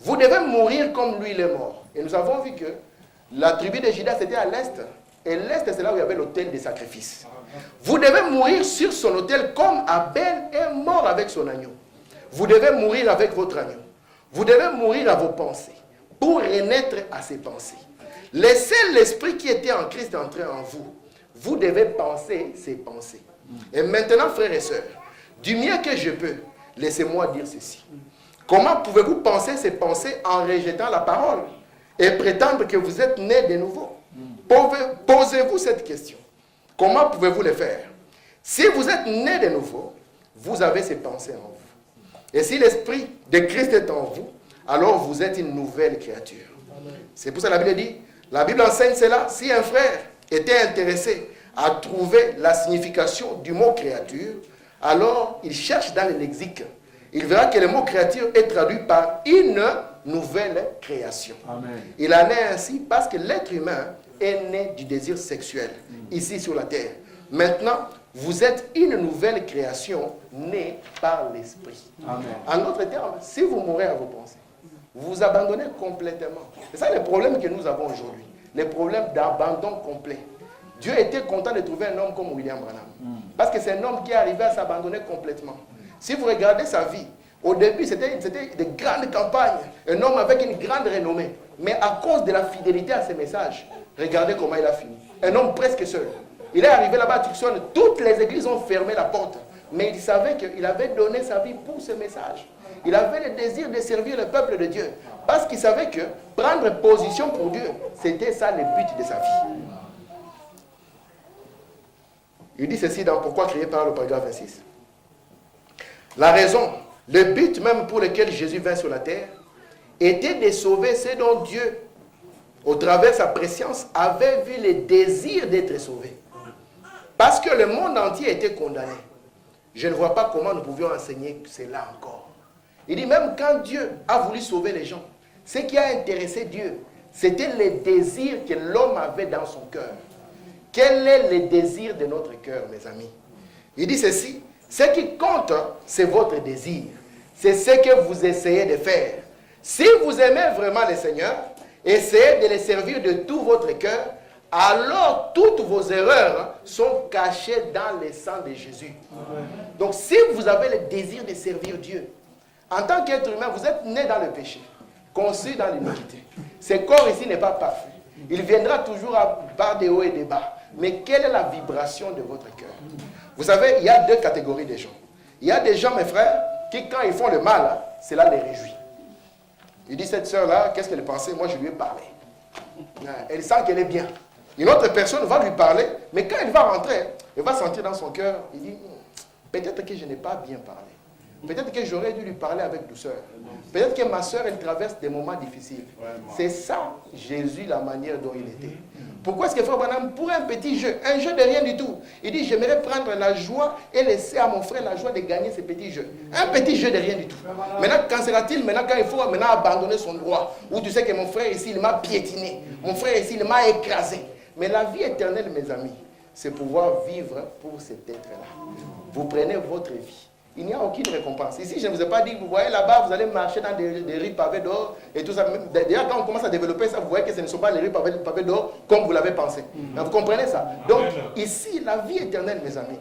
Vous devez mourir comme lui il est mort. Et nous avons vu que la tribu de Juda c'était à l'est. Et l'est c'est là où il y avait l'autel des sacrifices. Vous devez mourir sur son autel comme Abel est mort avec son agneau. Vous devez mourir avec votre agneau. Vous devez mourir à vos pensées pour renaître à ses pensées. Laissez l'esprit qui était en Christ entrer en vous. Vous devez penser ces pensées. Et maintenant, frères et sœurs, du mieux que je peux, laissez-moi dire ceci. Comment pouvez-vous penser ces pensées en rejetant la parole et prétendre que vous êtes né de nouveau? Posez-vous cette question. Comment pouvez-vous le faire? Si vous êtes né de nouveau, vous avez ces pensées en vous. Et si l'esprit de Christ est en vous, alors vous êtes une nouvelle créature. C'est pour ça que la Bible dit, la Bible enseigne cela. Si un frère était intéressé à trouver la signification du mot créature, alors il cherche dans le lexique. Il verra que le mot créature est traduit par une nouvelle création. Amen. Il en est ainsi parce que l'être humain est né du désir sexuel, ici sur la terre. Maintenant, Vous êtes une nouvelle création née par l'Esprit. En d'autres termes, si vous mourrez à vos pensées, vous vous abandonnez complètement. C'est ça le problème que nous avons aujourd'hui. Le problème d'abandon complet. Dieu était content de trouver un homme comme William Branham. Parce que c'est un homme qui est arrivé à s'abandonner complètement. Si vous regardez sa vie, au début, c'était de grandes campagnes. Un homme avec une grande renommée. Mais à cause de la fidélité à ses messages, regardez comment il a fini. Un homme presque seul. Il est arrivé là-bas à Tucson, toutes les églises ont fermé la porte. Mais il savait qu'il avait donné sa vie pour ce message. Il avait le désir de servir le peuple de Dieu. Parce qu'il savait que prendre position pour Dieu, c'était ça le but de sa vie. Il dit ceci dans Pourquoi créer par le paragraphe 26. La raison, le but même pour lequel Jésus vint sur la terre, était de sauver ceux dont Dieu, au travers de sa préscience, avait vu le désir d'être sauvé. Parce que le monde entier était condamné. Je ne vois pas comment nous pouvions enseigner cela encore. Il dit même quand Dieu a voulu sauver les gens, ce qui a intéressé Dieu, c'était le désir que l'homme avait dans son cœur. Quel est le désir de notre cœur, mes amis? Il dit ceci, ce qui compte, c'est votre désir. C'est ce que vous essayez de faire. Si vous aimez vraiment le Seigneur, essayez de le servir de tout votre cœur, alors toutes vos erreurs sont cachées dans le sang de Jésus. Donc si vous avez le désir de servir Dieu, en tant qu'être humain, vous êtes né dans le péché, conçu dans l'iniquité. Ce corps ici n'est pas parfait. Il viendra toujours à part des hauts et des bas. Mais quelle est la vibration de votre cœur? Vous savez, il y a deux catégories de gens. Il y a des gens, mes frères, qui quand ils font le mal, cela les réjouit. Il dit, cette sœur-là, qu'est-ce qu'elle pensait? Moi, je lui ai parlé. Elle sent qu'elle est bien. Une autre personne va lui parler, mais quand elle va rentrer, elle va sentir dans son cœur, il dit, peut-être que je n'ai pas bien parlé. Peut-être que j'aurais dû lui parler avec douceur. Peut-être que ma soeur, elle traverse des moments difficiles. C'est ça, Jésus, la manière dont il était. Pourquoi est-ce que Frère Branham, pour un petit jeu, un jeu de rien du tout, il dit, j'aimerais prendre la joie et laisser à mon frère la joie de gagner ce petit jeu. Un petit jeu de rien du tout. Maintenant, quand sera-t-il, maintenant, quand il faut maintenant abandonner son droit, où tu sais que mon frère ici, il m'a piétiné, mon frère ici, il m'a écrasé. Mais la vie éternelle, mes amis, c'est pouvoir vivre pour cet être-là. Vous prenez votre vie. Il n'y a aucune récompense. Ici, je ne vous ai pas dit, vous voyez là-bas, vous allez marcher dans des rues pavées d'or et tout ça. D'ailleurs, quand on commence à développer ça, vous voyez que ce ne sont pas les rues pavées d'or comme vous l'avez pensé. Vous comprenez ça? Donc, ici, la vie éternelle, mes amis,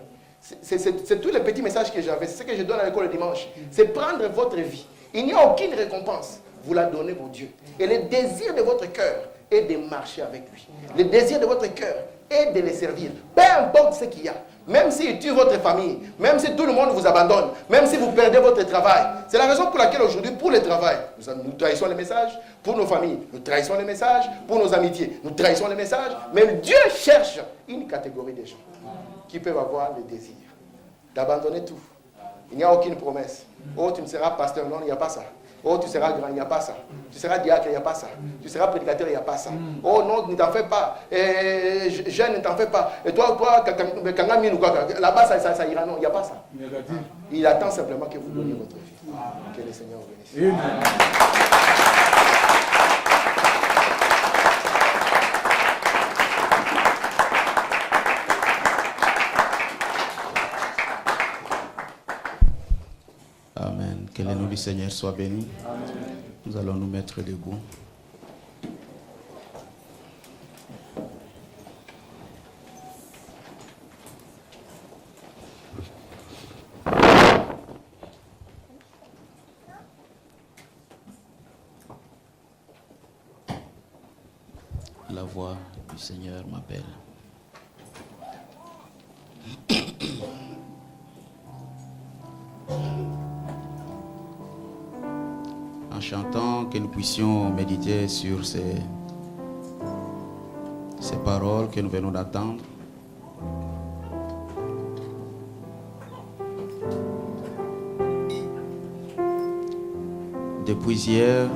c'est tous les petits messages que j'avais. C'est ce que je donne à l'école le dimanche. C'est prendre votre vie. Il n'y a aucune récompense. Vous la donnez au Dieu. Et le désir de votre cœur est de marcher avec lui. Le désir de votre cœur est de le servir. Peu importe ce qu'il y a. Même s'il tue votre famille, même si tout le monde vous abandonne, même si vous perdez votre travail. C'est la raison pour laquelle aujourd'hui, pour le travail, nous trahissons les messages. Pour nos familles, nous trahissons les messages. Pour nos amitiés, nous trahissons les messages. Mais Dieu cherche une catégorie de gens qui peuvent avoir le désir d'abandonner tout. Il n'y a aucune promesse. Oh, tu ne seras pasteur, non, il n'y a pas ça. Oh, tu seras grand, il n'y a pas ça. Tu seras diacre, il n'y a pas ça. Tu seras prédicateur, il n'y a pas ça. Oh non, ne t'en fais pas. Jeune, ne t'en fais pas. Et toi, là-bas, ça ira. Non, il n'y a pas ça. Il attend simplement que vous donniez votre vie. Que le Seigneur vous bénisse. Amen. Que le nom du Seigneur soit béni. Amen. Nous allons nous mettre debout. La voix du Seigneur m'appelle. En chantant, que nous puissions méditer sur ces paroles que nous venons d'entendre. Depuis hier,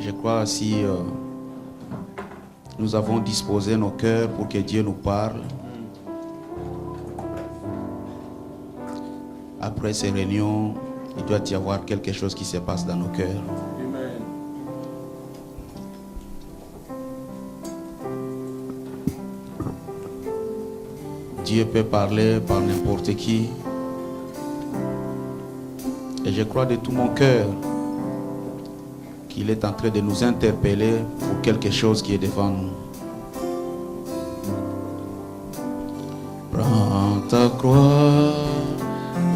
je crois si nous avons disposé nos cœurs pour que Dieu nous parle. Après ces réunions, il doit y avoir quelque chose qui se passe dans nos cœurs. Amen. Dieu peut parler par n'importe qui. Et je crois de tout mon cœur qu'il est en train de nous interpeller pour quelque chose qui est devant nous. Prends ta croix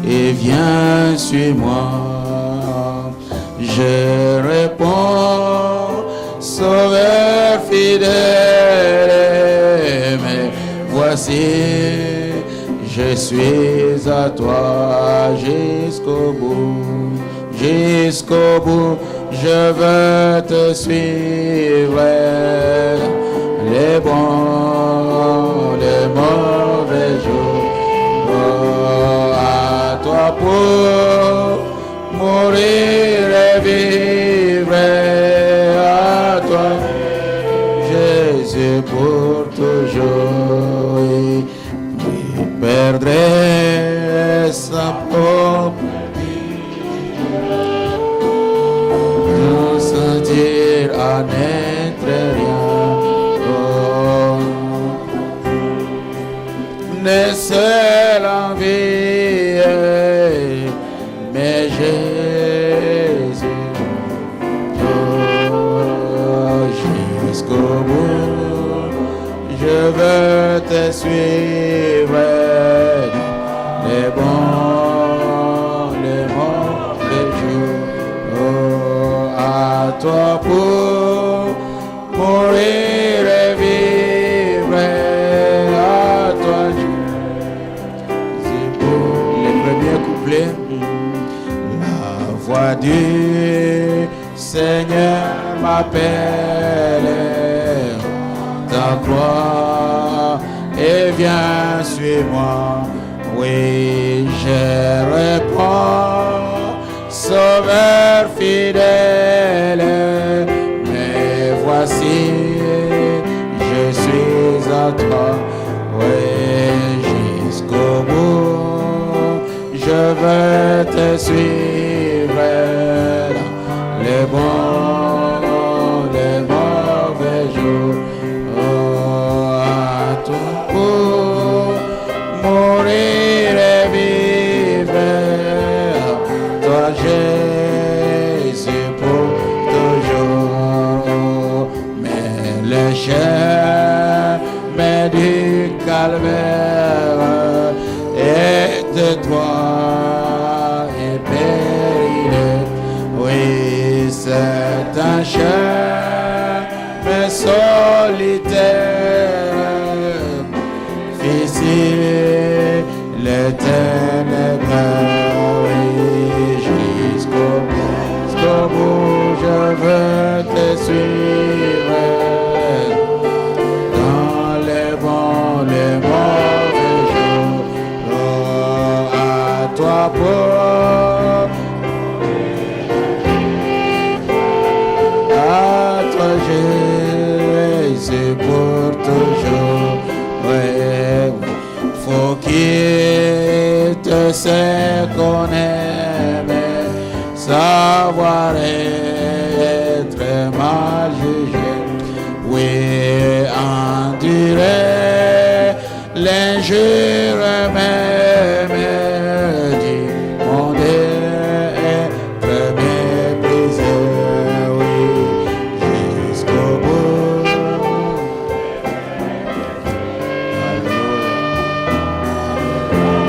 et viens sur moi. Je réponds, Sauveur fidèle, mais voici, je suis à toi jusqu'au bout, jusqu'au bout. Je veux te suivre, les bons, les mauvais jours. Oh, à toi pour mourir et vivre, à toi, Jésus, pour toujours. Il perdrait sa propre dire à n'être rien, oh, ne seul en vie, mais Jésus, oh, jusqu'au bout, je veux te suivre, les bons, les mauvais jours. À toi pour mourir et vivre, à toi c'est pour les premiers couplets. La voix du Seigneur m'appelle, ta croix et viens suis-moi. Oui, je réponds, Sauveur fidèle, mais voici, je suis à toi, oui, jusqu'au bout, je veux te suivre, les bons, les mauvais jours, oh, à toi pour mourir et vivre, toi Jésus pour toujours, mais le chemin du calvaire est de toi et périlleux. Oui, c'est un chemin solitaire, difficile, les ténèbres. Jusqu'au bout, je veux te suivre, dans les bons, les mauvais jours, oh, à toi pour, à toi Jésus pour toujours, ouais, faut qu'il te sait qu'on aime, savoir être mal jugé, oui, endurer l'injure même du monde, être méprisé, oui, jusqu'au bout.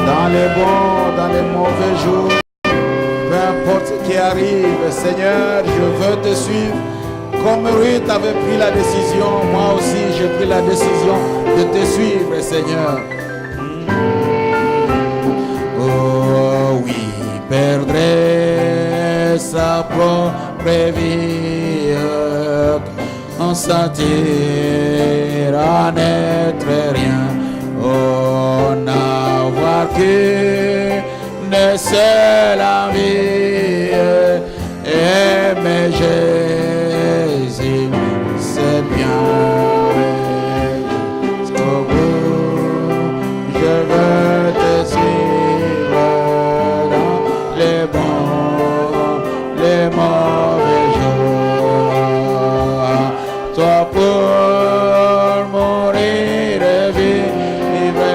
Dans les bons, dans les mauvais jours, peu importe ce qui arrive, Seigneur, je veux te suivre. Comme Ruth avait pris la décision, moi aussi j'ai pris la décision de te suivre, Seigneur. Oh oui, perdrait sa propre vie, consentir à n'être rien, oh, n'avoir qu'une seule envie, aimer Jésus, c'est bien. Jusqu'au bout, je veux te suivre dans les bons, les mauvais jours. Toi pour mourir et vivre,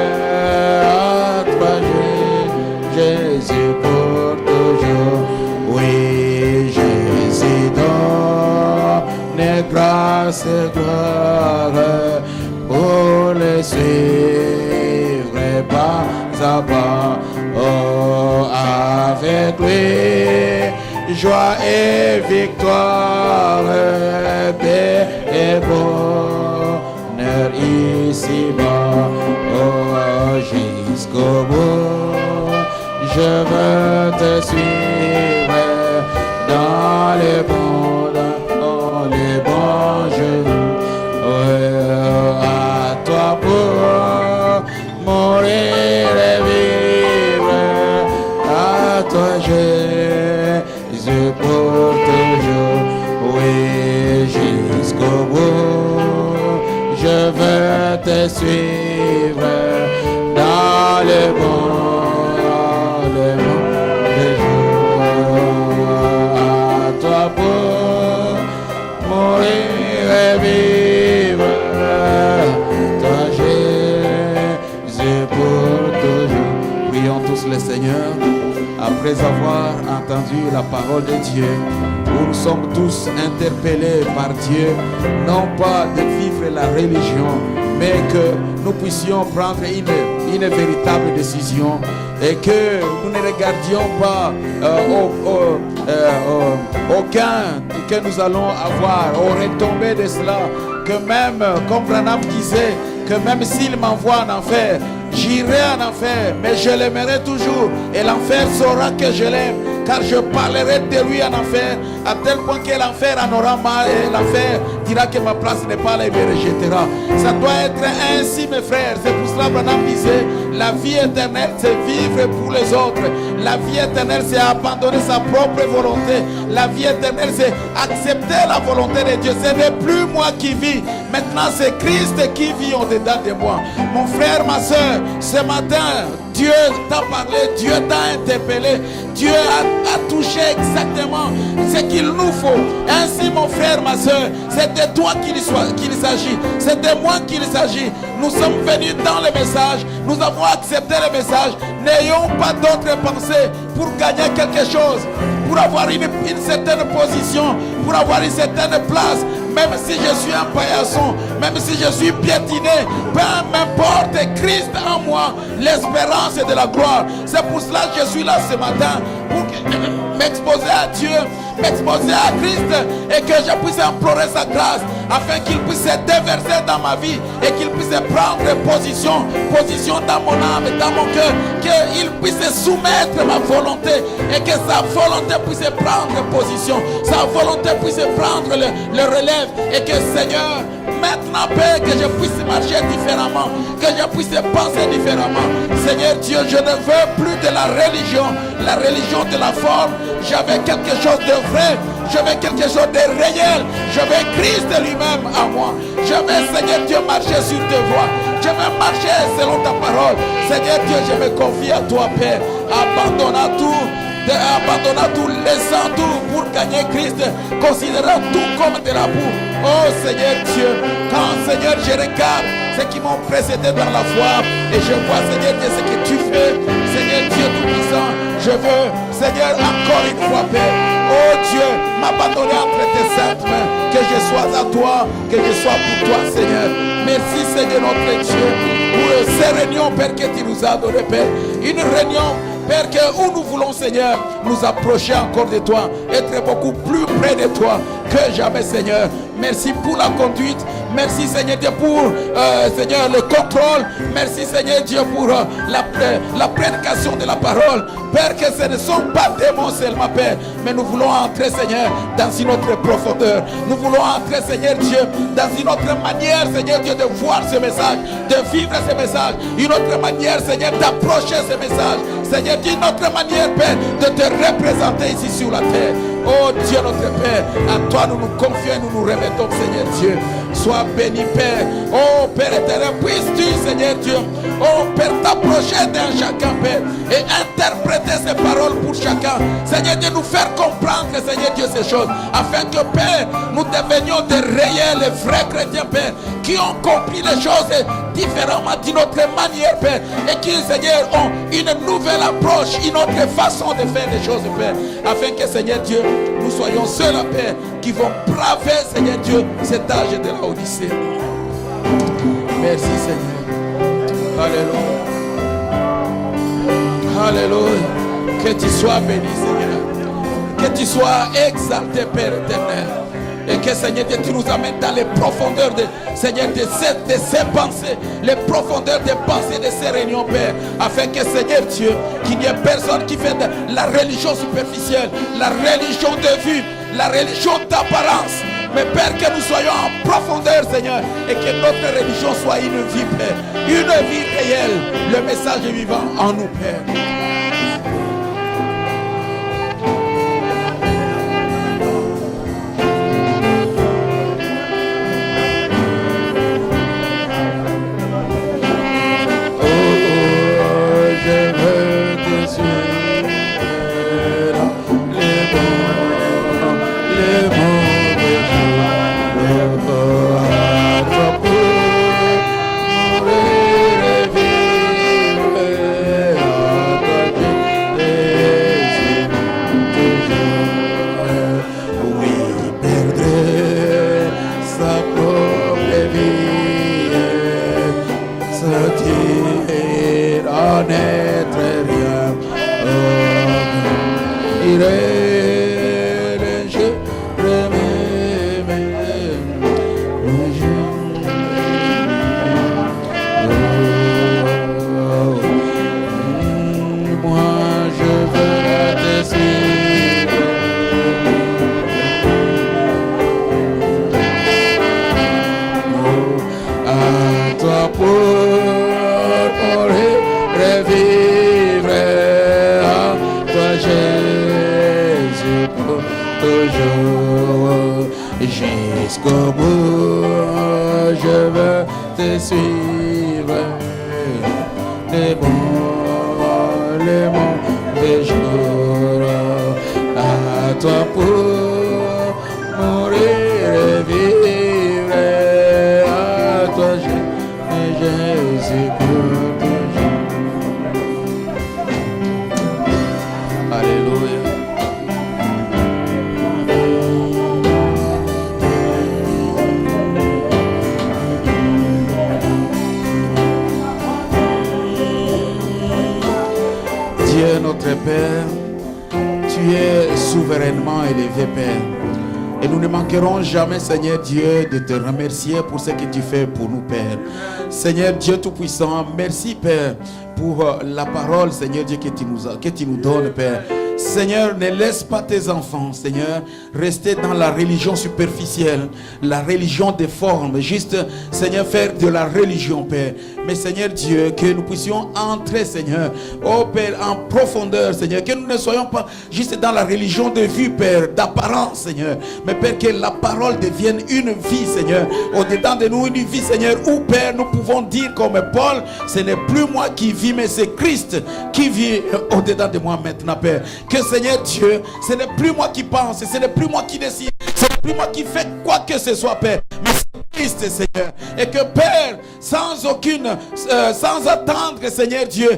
grâce et gloire pour les suivre pas à pas. Oh, avec lui, joie et victoire, paix et bonheur ici-bas. Oh, jusqu'au bout, je veux te suivre dans les bons jours. Oh, à toi pour mourir et vivre, à toi Jésus pour toujours. Oui, jusqu'au bout, je veux te suivre dans les bons jours. À toi pour mourir et vivre, toi Jésus pour toujours. Prions tous le Seigneur. Après avoir entendu la parole de Dieu, nous sommes tous interpellés par Dieu, non pas de vivre la religion, mais que nous puissions prendre une véritable décision et que nous ne regardions pas au gain que nous allons avoir, aux retombées de cela, que même, comme Branham disait, que même s'il m'envoie en enfer, j'irai en enfer, mais je l'aimerai toujours. Et l'enfer saura que je l'aime, car je parlerai de lui en enfer, à tel point que l'enfer en aura mal. Et l'enfer dira que ma place n'est pas là et me rejettera. Ça doit être ainsi, mes frères. C'est pour cela que Branham disait, la vie éternelle, c'est vivre pour les autres. La vie éternelle, c'est abandonner sa propre volonté. La vie éternelle, c'est accepter la volonté de Dieu. Ce n'est plus moi qui vis. Maintenant, c'est Christ qui vit au-dedans de moi. Mon frère, ma soeur, ce matin, Dieu t'a parlé, Dieu t'a interpellé, Dieu a touché exactement ce qu'il nous faut. Ainsi, mon frère, ma soeur, c'est de toi qu'il s'agit, c'est de moi qu'il s'agit. Nous sommes venus dans le message, nous avons accepté le message. N'ayons pas d'autres pensées pour gagner quelque chose, pour avoir une certaine position, pour avoir une certaine place. Même si je suis un paillasson, même si je suis piétiné, peu m'importe, Christ en moi, l'espérance de la gloire. C'est pour cela que je suis là ce matin, pour m'exposer à Dieu, m'exposer à Christ, et que je puisse implorer sa grâce, afin qu'il puisse se déverser dans ma vie, et qu'il puisse prendre position dans mon âme et dans mon cœur, qu'il puisse soumettre ma volonté, et que sa volonté puisse prendre position, sa volonté puisse prendre le relève. Et que Seigneur, maintenant Père, que je puisse marcher différemment, que je puisse penser différemment. Seigneur Dieu, je ne veux plus de la religion de la forme. Je veux quelque chose de vrai, je veux quelque chose de réel, je veux Christ lui-même à moi. Je veux, Seigneur Dieu, marcher sur tes voies, je veux marcher selon ta parole. Seigneur Dieu, je me confie à toi Père, abandonnant tout, laissant tout pour gagner Christ, considérant tout comme de la boue. Oh Seigneur Dieu, quand Seigneur je regarde ceux qui m'ont précédé dans la foi, et je vois Seigneur Dieu ce que tu fais, Seigneur Dieu tout-puissant, je veux Seigneur encore une fois Père, oh Dieu, m'abandonner entre tes saintes mains, que je sois à toi, que je sois pour toi Seigneur. Merci Seigneur notre Dieu pour ces réunions Père que tu nous as donné Père, une réunion Père, que où nous voulons, Seigneur, nous approcher encore de toi, être beaucoup plus près de toi que jamais, Seigneur. Merci pour la conduite. Merci, Seigneur Dieu, pour, Seigneur, le contrôle. Merci, Seigneur Dieu, pour la prédication de la parole. Père, que ce ne sont pas des mots seulement, Père, mais nous voulons entrer, Seigneur, dans une autre profondeur. Nous voulons entrer, Seigneur Dieu, dans une autre manière, Seigneur Dieu, de voir ce message, de vivre ce message. Une autre manière, Seigneur, d'approcher ce message. Seigneur, d'une autre manière, Père, de te représenter ici sur la terre. Oh Dieu notre Père, à toi nous nous confions et nous nous remettons, Seigneur Dieu. Sois béni, Père. Oh Père éternel, puisses-tu, Seigneur Dieu, oh Père, t'approcher d'un chacun, Père, et interpréter ces paroles pour chacun. Seigneur Dieu, nous faire comprendre, Seigneur Dieu, ces choses, afin que, Père, nous devenions des réels et vrais chrétiens, Père, qui ont compris les choses différemment d'une autre manière, Père, et qui, Seigneur, ont une nouvelle approche, une autre façon de faire les choses, Père, afin que, Seigneur Dieu, nous soyons ceux-là, Père, qui vont braver, Seigneur Dieu, cet âge de la Odyssée. Merci, Seigneur. Alléluia. Alléluia. Que tu sois béni, Seigneur. Que tu sois exalté, Père éternel. Et que, Seigneur Dieu, tu nous amènes dans les profondeurs de, Seigneur, de ces pensées, les profondeurs des pensées de ces réunions, Père, afin que, Seigneur Dieu, qu'il n'y ait personne qui fait de la religion superficielle, la religion de vue, la religion d'apparence. Mais Père, que nous soyons en profondeur, Seigneur, et que notre religion soit une vie, Père, une vie réelle, le message est vivant en nous, Père. Jusqu'au bout, je veux te suivre. Les bons, les mauvais jours, à toi pour mourir et vivre. À toi, Jésus, pour toujours. Alléluia. Dieu notre Père, tu es souverainement élevé, Père. Et nous ne manquerons jamais, Seigneur Dieu, de te remercier pour ce que tu fais pour nous, Père. Seigneur Dieu Tout-Puissant, merci, Père, pour la parole, Seigneur Dieu, que tu nous donnes, Père. Seigneur, ne laisse pas tes enfants, Seigneur, rester dans la religion superficielle, la religion des formes, juste, Seigneur, faire de la religion, Père. Mais Seigneur Dieu, que nous puissions entrer, Seigneur, oh Père, en profondeur, Seigneur, que nous ne soyons pas juste dans la religion de vue, Père, d'apparence, Seigneur, mais Père, que la parole devienne une vie, Seigneur, au-dedans de nous, une vie, Seigneur, où, Père, nous pouvons dire comme Paul, ce n'est plus moi qui vis, mais c'est Christ qui vit au-dedans de moi maintenant, Père. Que Seigneur Dieu, ce n'est plus moi qui pense, ce n'est plus moi qui décide, ce n'est plus moi qui fais quoi que ce soit, Père, mais c'est Christ, Seigneur. Et que Père, sans attendre, Seigneur Dieu,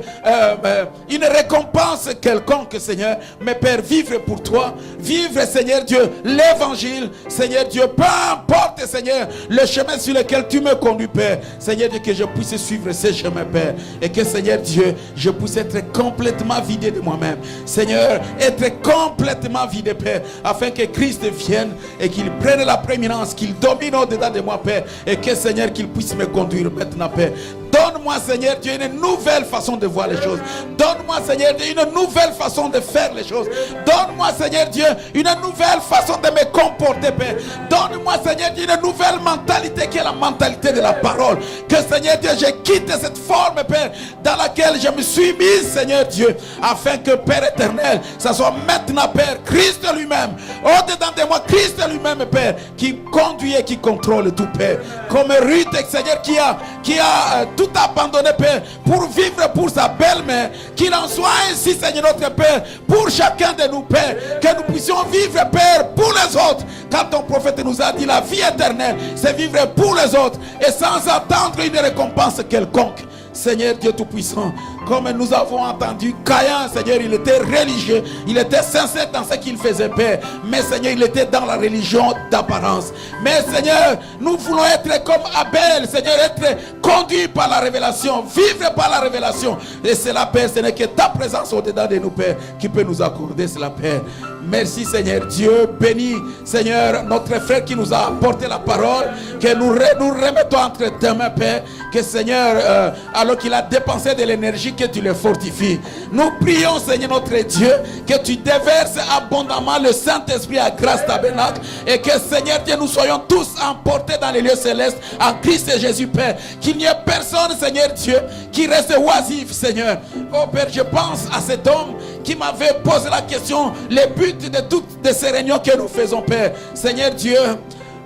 une récompense quelconque, Seigneur, mais Père, vivre pour toi, vivre, Seigneur Dieu, l'évangile, Seigneur Dieu, peu importe, Seigneur, le chemin sur lequel tu me conduis, Père, Seigneur Dieu, que je puisse suivre ce chemin, Père, et que, Seigneur Dieu, je puisse être complètement vidé de moi-même, Seigneur, être complètement vidé, Père, afin que Christ vienne et qu'il prenne la prééminence, qu'il domine au-dedans de moi, Père, et que, Seigneur, qu'il puisse me conduire maintenant, Père. Donne-moi, Seigneur Dieu, une nouvelle façon de voir les choses. Donne-moi, Seigneur Dieu, une nouvelle façon de faire les choses. Donne-moi, Seigneur Dieu, une nouvelle façon de me comporter, Père. Donne-moi, Seigneur Dieu, une nouvelle mentalité qui est la mentalité de la parole. Que, Seigneur Dieu, je quitte cette forme, Père, dans laquelle je me suis mis, Seigneur Dieu, afin que, Père éternel, ça soit maintenant, Père, Christ lui-même, au-dedans de moi, Christ lui-même, Père, qui conduit et qui contrôle tout, Père. Comme Ruth, Seigneur, qui a tout abandonné, Père, pour vivre pour sa belle-mère. Qu'il en soit ainsi, Seigneur notre Père, pour chacun de nous, Père, que nous puissions vivre, Père, pour les autres. Quand ton prophète nous a dit la vie éternelle, c'est vivre pour les autres et sans attendre une récompense quelconque. Seigneur Dieu Tout-Puissant, Comme nous avons entendu, Caïn, Seigneur, il était religieux, il était sincère dans ce qu'il faisait, Père. Mais Seigneur, il était dans la religion d'apparence. Mais Seigneur, nous voulons être comme Abel, Seigneur, être conduits par la révélation, vivre par la révélation. Et c'est la Père, ce n'est que ta présence au-dedans de nous, Père, qui peut nous accorder cela, Père. Merci, Seigneur Dieu. Bénis, Seigneur, notre frère qui nous a apporté la parole, que nous remettons entre tes mains, Père. Que Seigneur, alors qu'il a dépensé de l'énergie, que tu le fortifies. Nous prions, Seigneur notre Dieu, que tu déverses abondamment le Saint-Esprit à grâce tabernacle, et que Seigneur Dieu, nous soyons tous emportés dans les lieux célestes en Christ et Jésus, Père. Qu'il n'y ait personne, Seigneur Dieu, qui reste oisif, Seigneur. Oh Père, je pense à cet homme qui m'avait posé la question, les buts de toutes ces réunions que nous faisons, Père. Seigneur Dieu,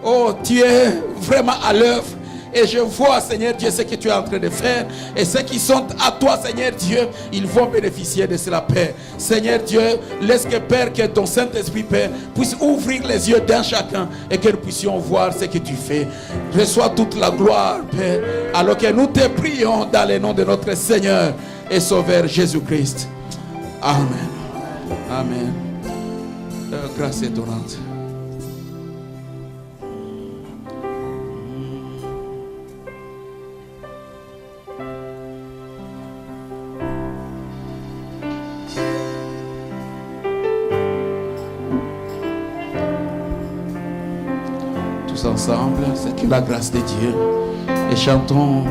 oh, tu es vraiment à l'œuvre. Et je vois, Seigneur Dieu, ce que tu es en train de faire. Et ceux qui sont à toi, Seigneur Dieu, ils vont bénéficier de cela, Père. Seigneur Dieu, laisse que, Père, que ton Saint-Esprit, Père, puisse ouvrir les yeux d'un chacun et que nous puissions voir ce que tu fais. Reçois toute la gloire, Père, alors que nous te prions dans le nom de notre Seigneur et Sauveur Jésus-Christ. Amen. Amen. Grâce étonnante. Ensemble, c'est que la grâce de Dieu, et chantons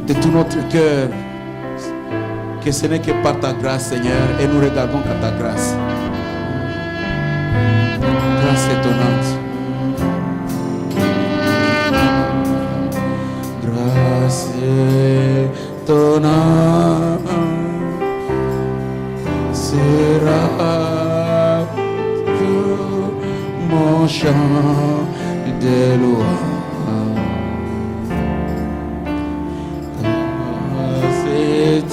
de tout notre cœur que ce n'est que par ta grâce, Seigneur, et nous regardons qu'à ta grâce. Grâce étonnante. Grâce étonnante sera mon chant de louange. C'est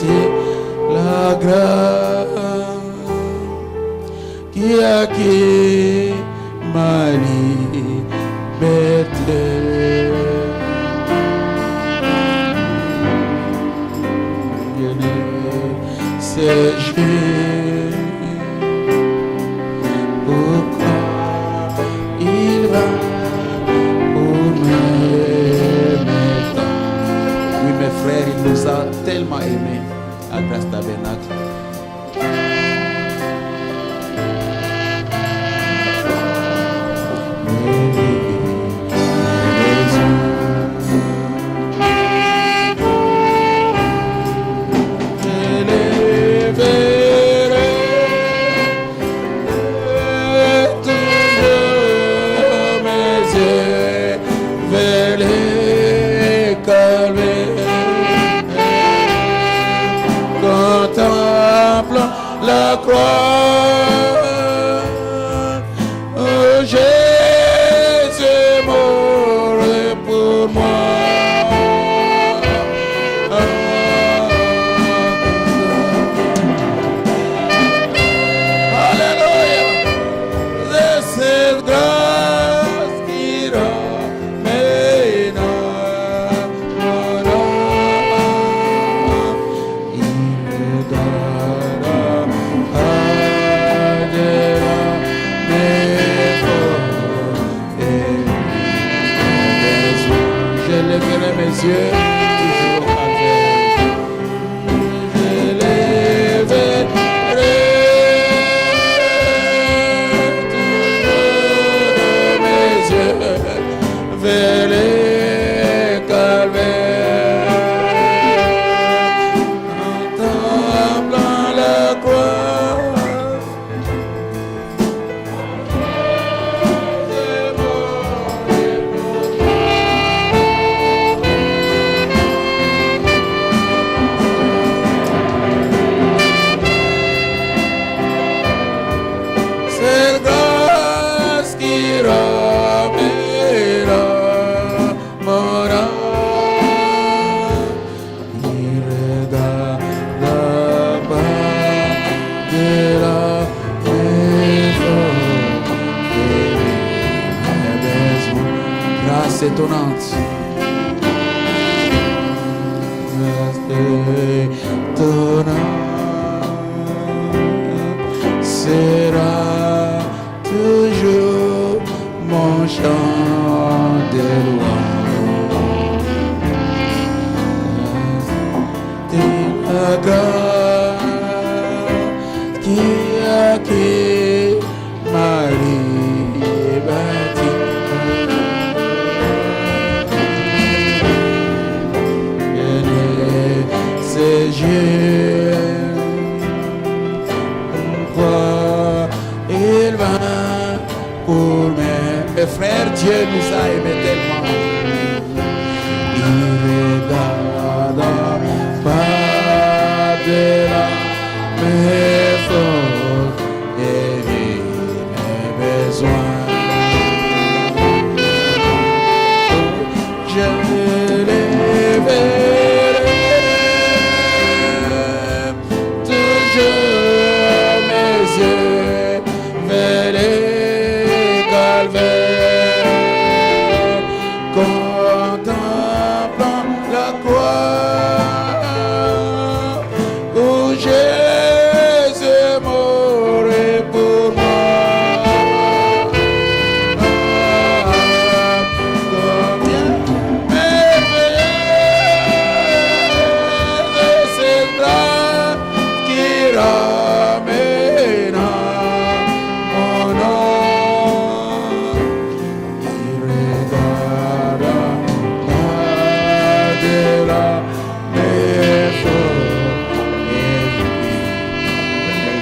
la grâce qui a acquis ma liberté. Bien-aimé, c'est Jésus. Pourquoi il va pour m'aimer tant? Oui, mes frères, il nous a tellement aimés à grâce tabernacle. La croix, oh, Jésus est mort pour moi. Alléluia, c'est cette grâce qui ramène mon âme. Il me donne je lèverai mes yeux toujours avec. Je lèverai toujours mes yeux vers les calvaires, contemplant la croix. Étonnante. ton nom sera toujours mon chant de louange. De la grâce qui m'a liberté. C'est Dieu, pourquoi il va pour mes frères. Dieu nous a aimés tellement. Il regarde pas de la mes fautes et mes besoins. Je les verrai toujours mes yeux vers les calvaires, contemplant la croix où Jésus mourait pour moi. Combien merveilleux cette grâce qui ramène mon nom. Il regarde par-delà mes fautes et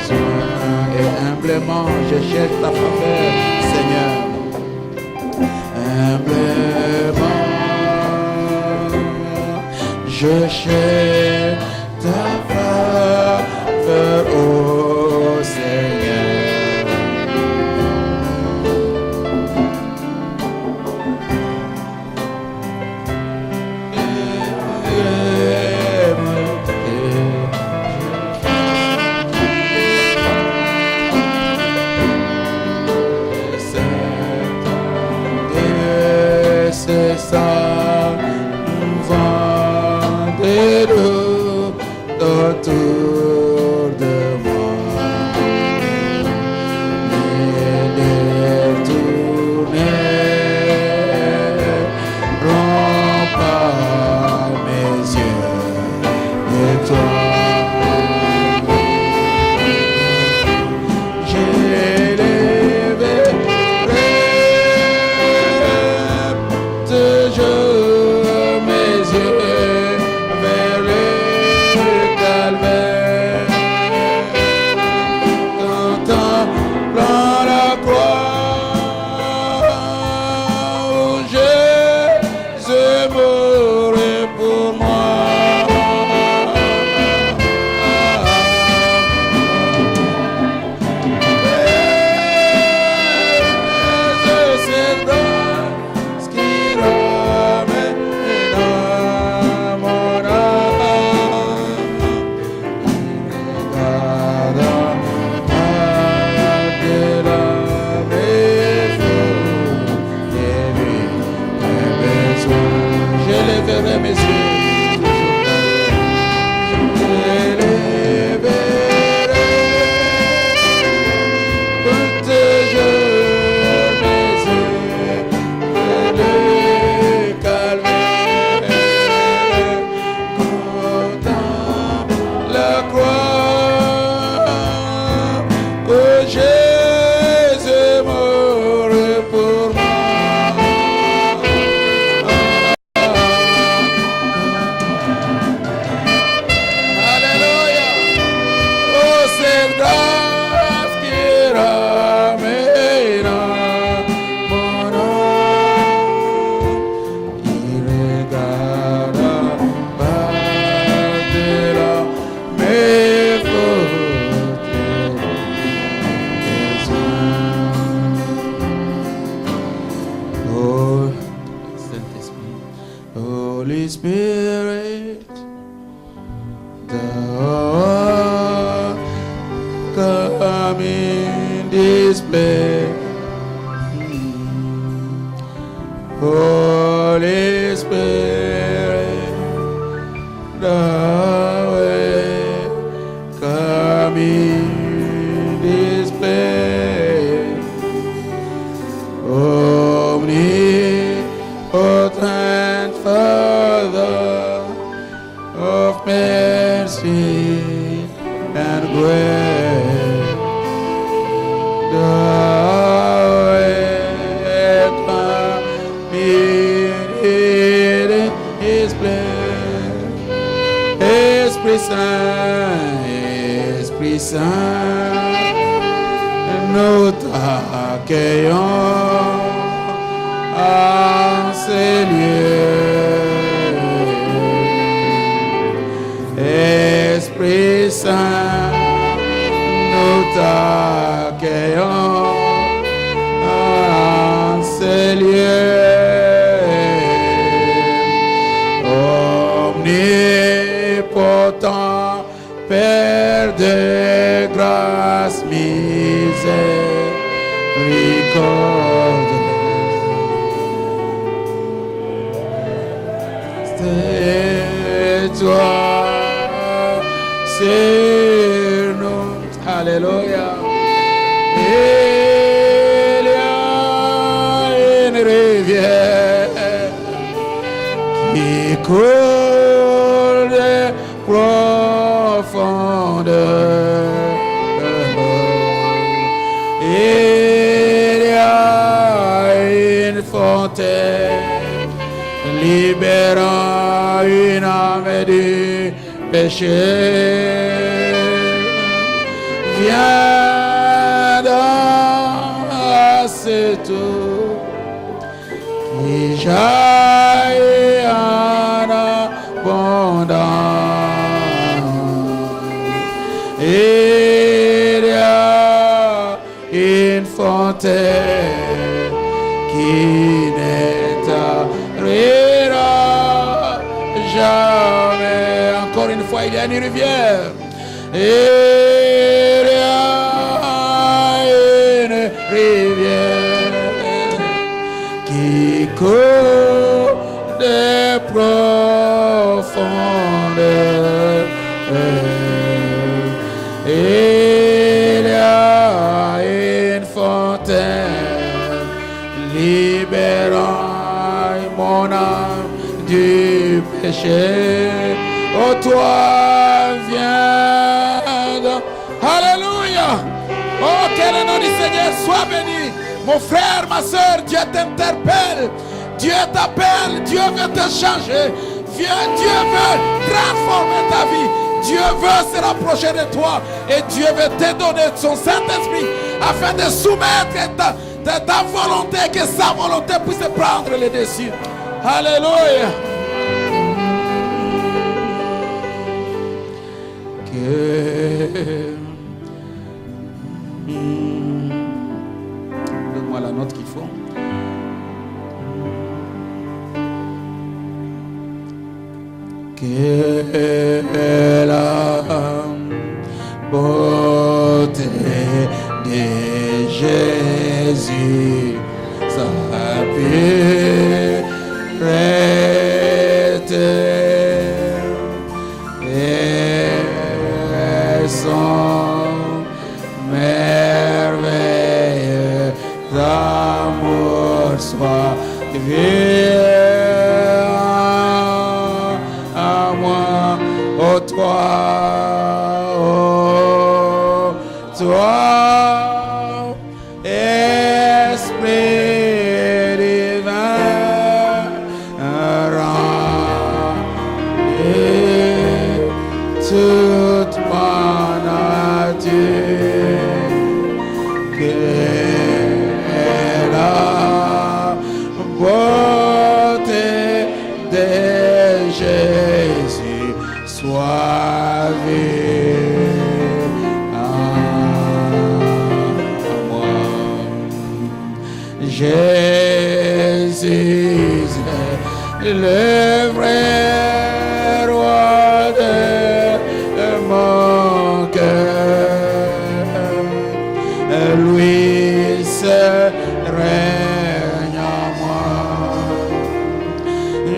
besoins. Et humblement je cherche ta faveur, Seigneur. Humblement je cherche ta faveur, ô Seigneur. C'est ça, vent de l'eau autour de moi. Mais les tourner, rompt par mes yeux et toi. J'ai levé toujours mes yeux vers le calvaire, contemplant la croix où Jésus mourait pour moi. C'est grâce qui ramène mon âme. Regarde par-delà mes fautes et mes besoins. Je lèverai mes yeux, je les verrai toujours mes yeux vers le calvaire, contemple la croix où Jésus mourait pour moi. Alléluia. Oh, cette grâce qui ramène mon âme. Il regarde par-delà mes fautes et besoins. Oh, Saint-Esprit, Holy Spirit, thou come in this place. Holy Spirit, thou potent Father of mercy and grace, thou art in His place, Esprit Saint, Esprit Saint, nous t'accueillons en ces lieux. Esprit Saint, nous t'accueillons en ces lieux. Omnipotent, Père de grâce, miséricorde, c'est toi, c'est nous. Alléluia. Il y a une rivière qui coule de profondeur. Il y a une fontaine libérant une âme du péché. Viens dans cette eau qui jaillit en abondance. Il y a une fontaine qui n'étarira jamais. Encore une fois, il y a une rivière. Il y a une rivière qui coule des profondeurs. Il y a une fontaine libérant mon âme du péché. Oh, toi, viens. Alléluia. Oh, quel est le nom du Seigneur, sois béni. Mon frère, ma soeur, Dieu t'interpelle. Dieu t'appelle, Dieu veut te changer. Viens, Dieu veut transformer ta vie. Dieu veut se rapprocher de toi. Et Dieu veut te donner son Saint-Esprit afin de soumettre ta volonté, que sa volonté puisse prendre le dessus. Alléluia. Donne-moi la note qu'il faut. Que la beauté de Jésus s'appuie et son merveilleux amour soit vu à moi, oh toi, Esprit divin, rends toute ma nature, que la beauté de Jésus soit vue à moi. Jésus est le vrai roi de mon cœur. Lui seul règne en moi.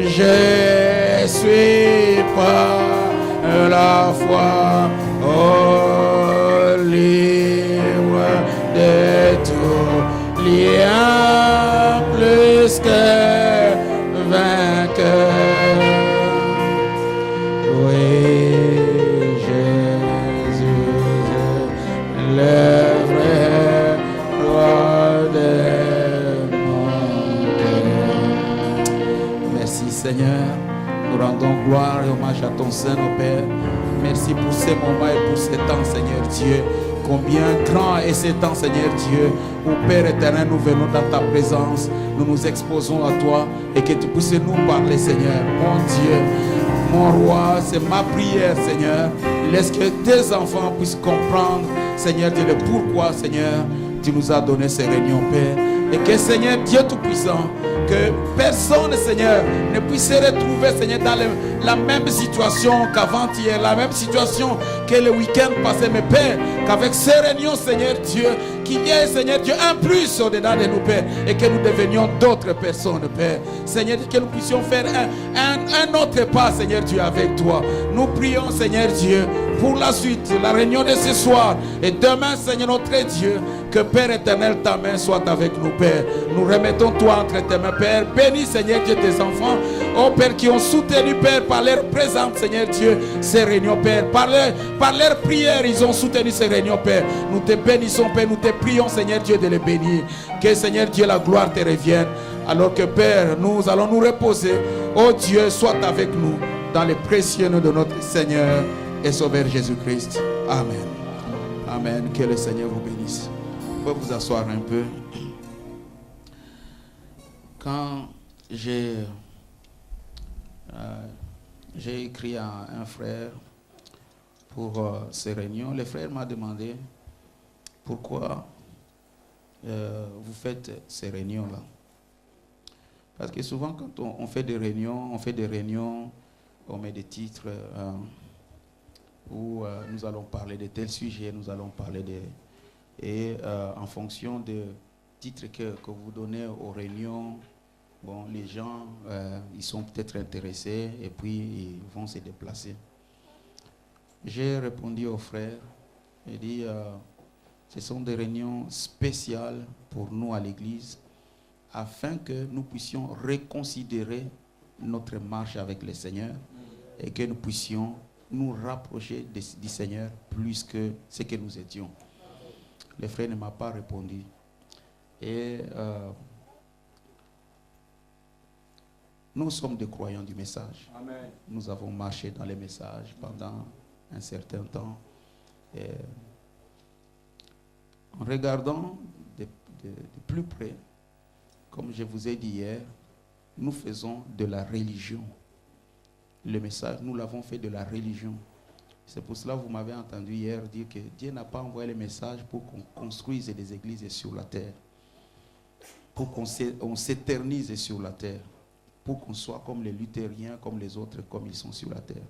Je suis par la foi libre de tout lien, plus que Seigneur. Nous rendons gloire et hommage à ton Saint, ô Père. Merci pour ces moments et pour ces temps, Seigneur Dieu. Combien grand est ces temps, Seigneur Dieu, où Père éternel, nous venons dans ta présence, nous nous exposons à toi et que tu puisses nous parler, Seigneur. Mon Dieu, mon roi, c'est ma prière, Seigneur. Laisse que tes enfants puissent comprendre, Seigneur Dieu, le pourquoi, Seigneur, tu nous as donné ces réunions, Père. Et que, Seigneur Dieu Tout-Puissant, que personne, Seigneur, ne puisse se retrouver, Seigneur, dans la même situation qu'avant-hier, la même situation que le week-end passé, mais Père, qu'avec ces réunions, Seigneur Dieu, qu'il y ait, Seigneur Dieu, un plus au-dedans de nous, Père, et que nous devenions d'autres personnes, Père. Seigneur, que nous puissions faire un autre pas, Seigneur Dieu, avec toi. Nous prions, Seigneur Dieu, pour la suite, la réunion de ce soir, et demain, Seigneur notre Dieu, que Père éternel, ta main soit avec nous, Père. Nous remettons toi entre tes mains, Père. Bénis, Seigneur Dieu, tes enfants, oh Père, qui ont soutenu, Père, par leur présence, Seigneur Dieu, ces réunions, Père. Par leur prière, ils ont soutenu ces réunions, Père. Nous te bénissons, Père. Nous te prions, Seigneur Dieu, de les bénir. Que, Seigneur Dieu, la gloire te revienne. Alors que, Père, nous allons nous reposer. Oh Dieu, sois avec nous dans les précieux noms de notre Seigneur et Sauveur Jésus-Christ. Amen. Amen. Que le Seigneur vous bénisse. Vous pouvez vous asseoir un peu. Quand j'ai écrit à un frère pour ces réunions, le frère m'a demandé pourquoi vous faites ces réunions-là. Parce que souvent quand on fait des réunions, on met des titres où nous allons parler de tel sujet, nous allons parler de... Et en fonction des titres que vous donnez aux réunions, bon, les gens, ils sont peut-être intéressés et puis ils vont se déplacer. J'ai répondu au frère, j'ai dit, ce sont des réunions spéciales pour nous à l'église, afin que nous puissions reconsidérer notre marche avec le Seigneur et que nous puissions nous rapprocher du Seigneur plus que ce que nous étions. Le frère ne m'a pas répondu. Et nous sommes des croyants du message. Amen. Nous avons marché dans les messages pendant un certain temps. Et en regardant de plus près, comme je vous ai dit hier, nous faisons de la religion. Le message, nous l'avons fait de la religion. C'est pour cela que vous m'avez entendu hier dire que Dieu n'a pas envoyé le message pour qu'on construise des églises sur la terre, pour qu'on s'éternise sur la terre, pour qu'on soit comme les luthériens, comme les autres, comme ils sont sur la terre.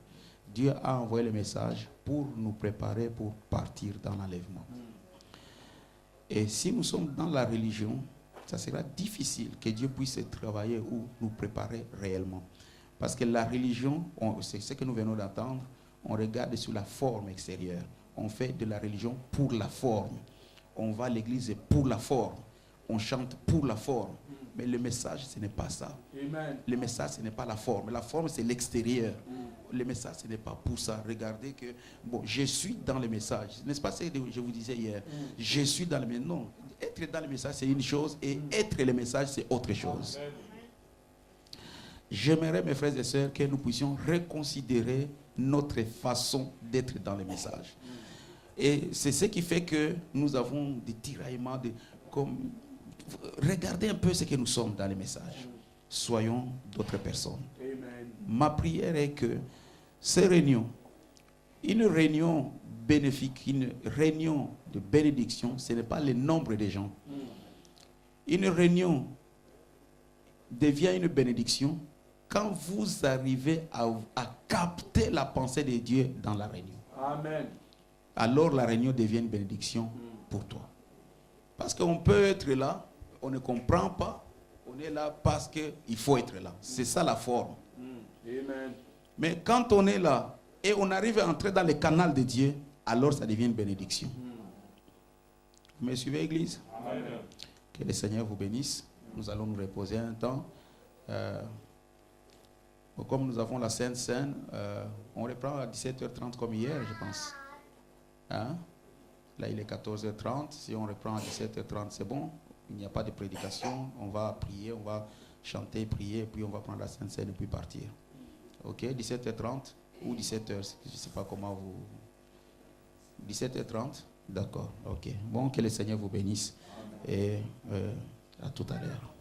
Dieu a envoyé le message pour nous préparer pour partir dans l'enlèvement. Et si nous sommes dans la religion, ça sera difficile que Dieu puisse travailler ou nous préparer réellement. Parce que la religion, c'est ce que nous venons d'entendre, on regarde sur la forme extérieure. On fait de la religion pour la forme. On va à l'église pour la forme. On chante pour la forme. Mais le message, ce n'est pas ça. Amen. Le message, ce n'est pas la forme. La forme, c'est l'extérieur. Le message, ce n'est pas pour ça. Regardez que, bon, je suis dans le message. N'est-ce pas ce que je vous disais hier? Je suis dans le message. Non, être dans le message, c'est une chose. Et être le message, c'est autre chose. Amen. J'aimerais, mes frères et sœurs, que nous puissions reconsidérer notre façon d'être dans le message. Et c'est ce qui fait que nous avons des tiraillements. Regardez un peu ce que nous sommes dans le message. Soyons d'autres personnes. Amen. Ma prière est que ces réunions, une réunion bénéfique, une réunion de bénédiction, ce n'est pas le nombre de gens. Une réunion devient une bénédiction quand vous arrivez à capter la pensée de Dieu dans la réunion. Amen. Alors la réunion devient une bénédiction pour toi. Parce qu'on peut être là, on ne comprend pas, on est là parce qu'il faut être là. C'est ça la forme. Amen. Mais quand on est là et on arrive à entrer dans le canal de Dieu, alors ça devient une bénédiction. Vous me suivez, Église? Amen. Que le Seigneur vous bénisse. Nous allons nous reposer un temps. Comme nous avons la Sainte Seine, on reprend à 17h30 comme hier, je pense. Hein? Là, il est 14h30. Si on reprend à 17h30, c'est bon. Il n'y a pas de prédication. On va prier, on va chanter, prier, et puis on va prendre la Sainte Seine et puis partir. Ok, 17h30 ou 17h, je ne sais pas comment vous... 17h30, d'accord, ok. Bon, que le Seigneur vous bénisse et à tout à l'heure.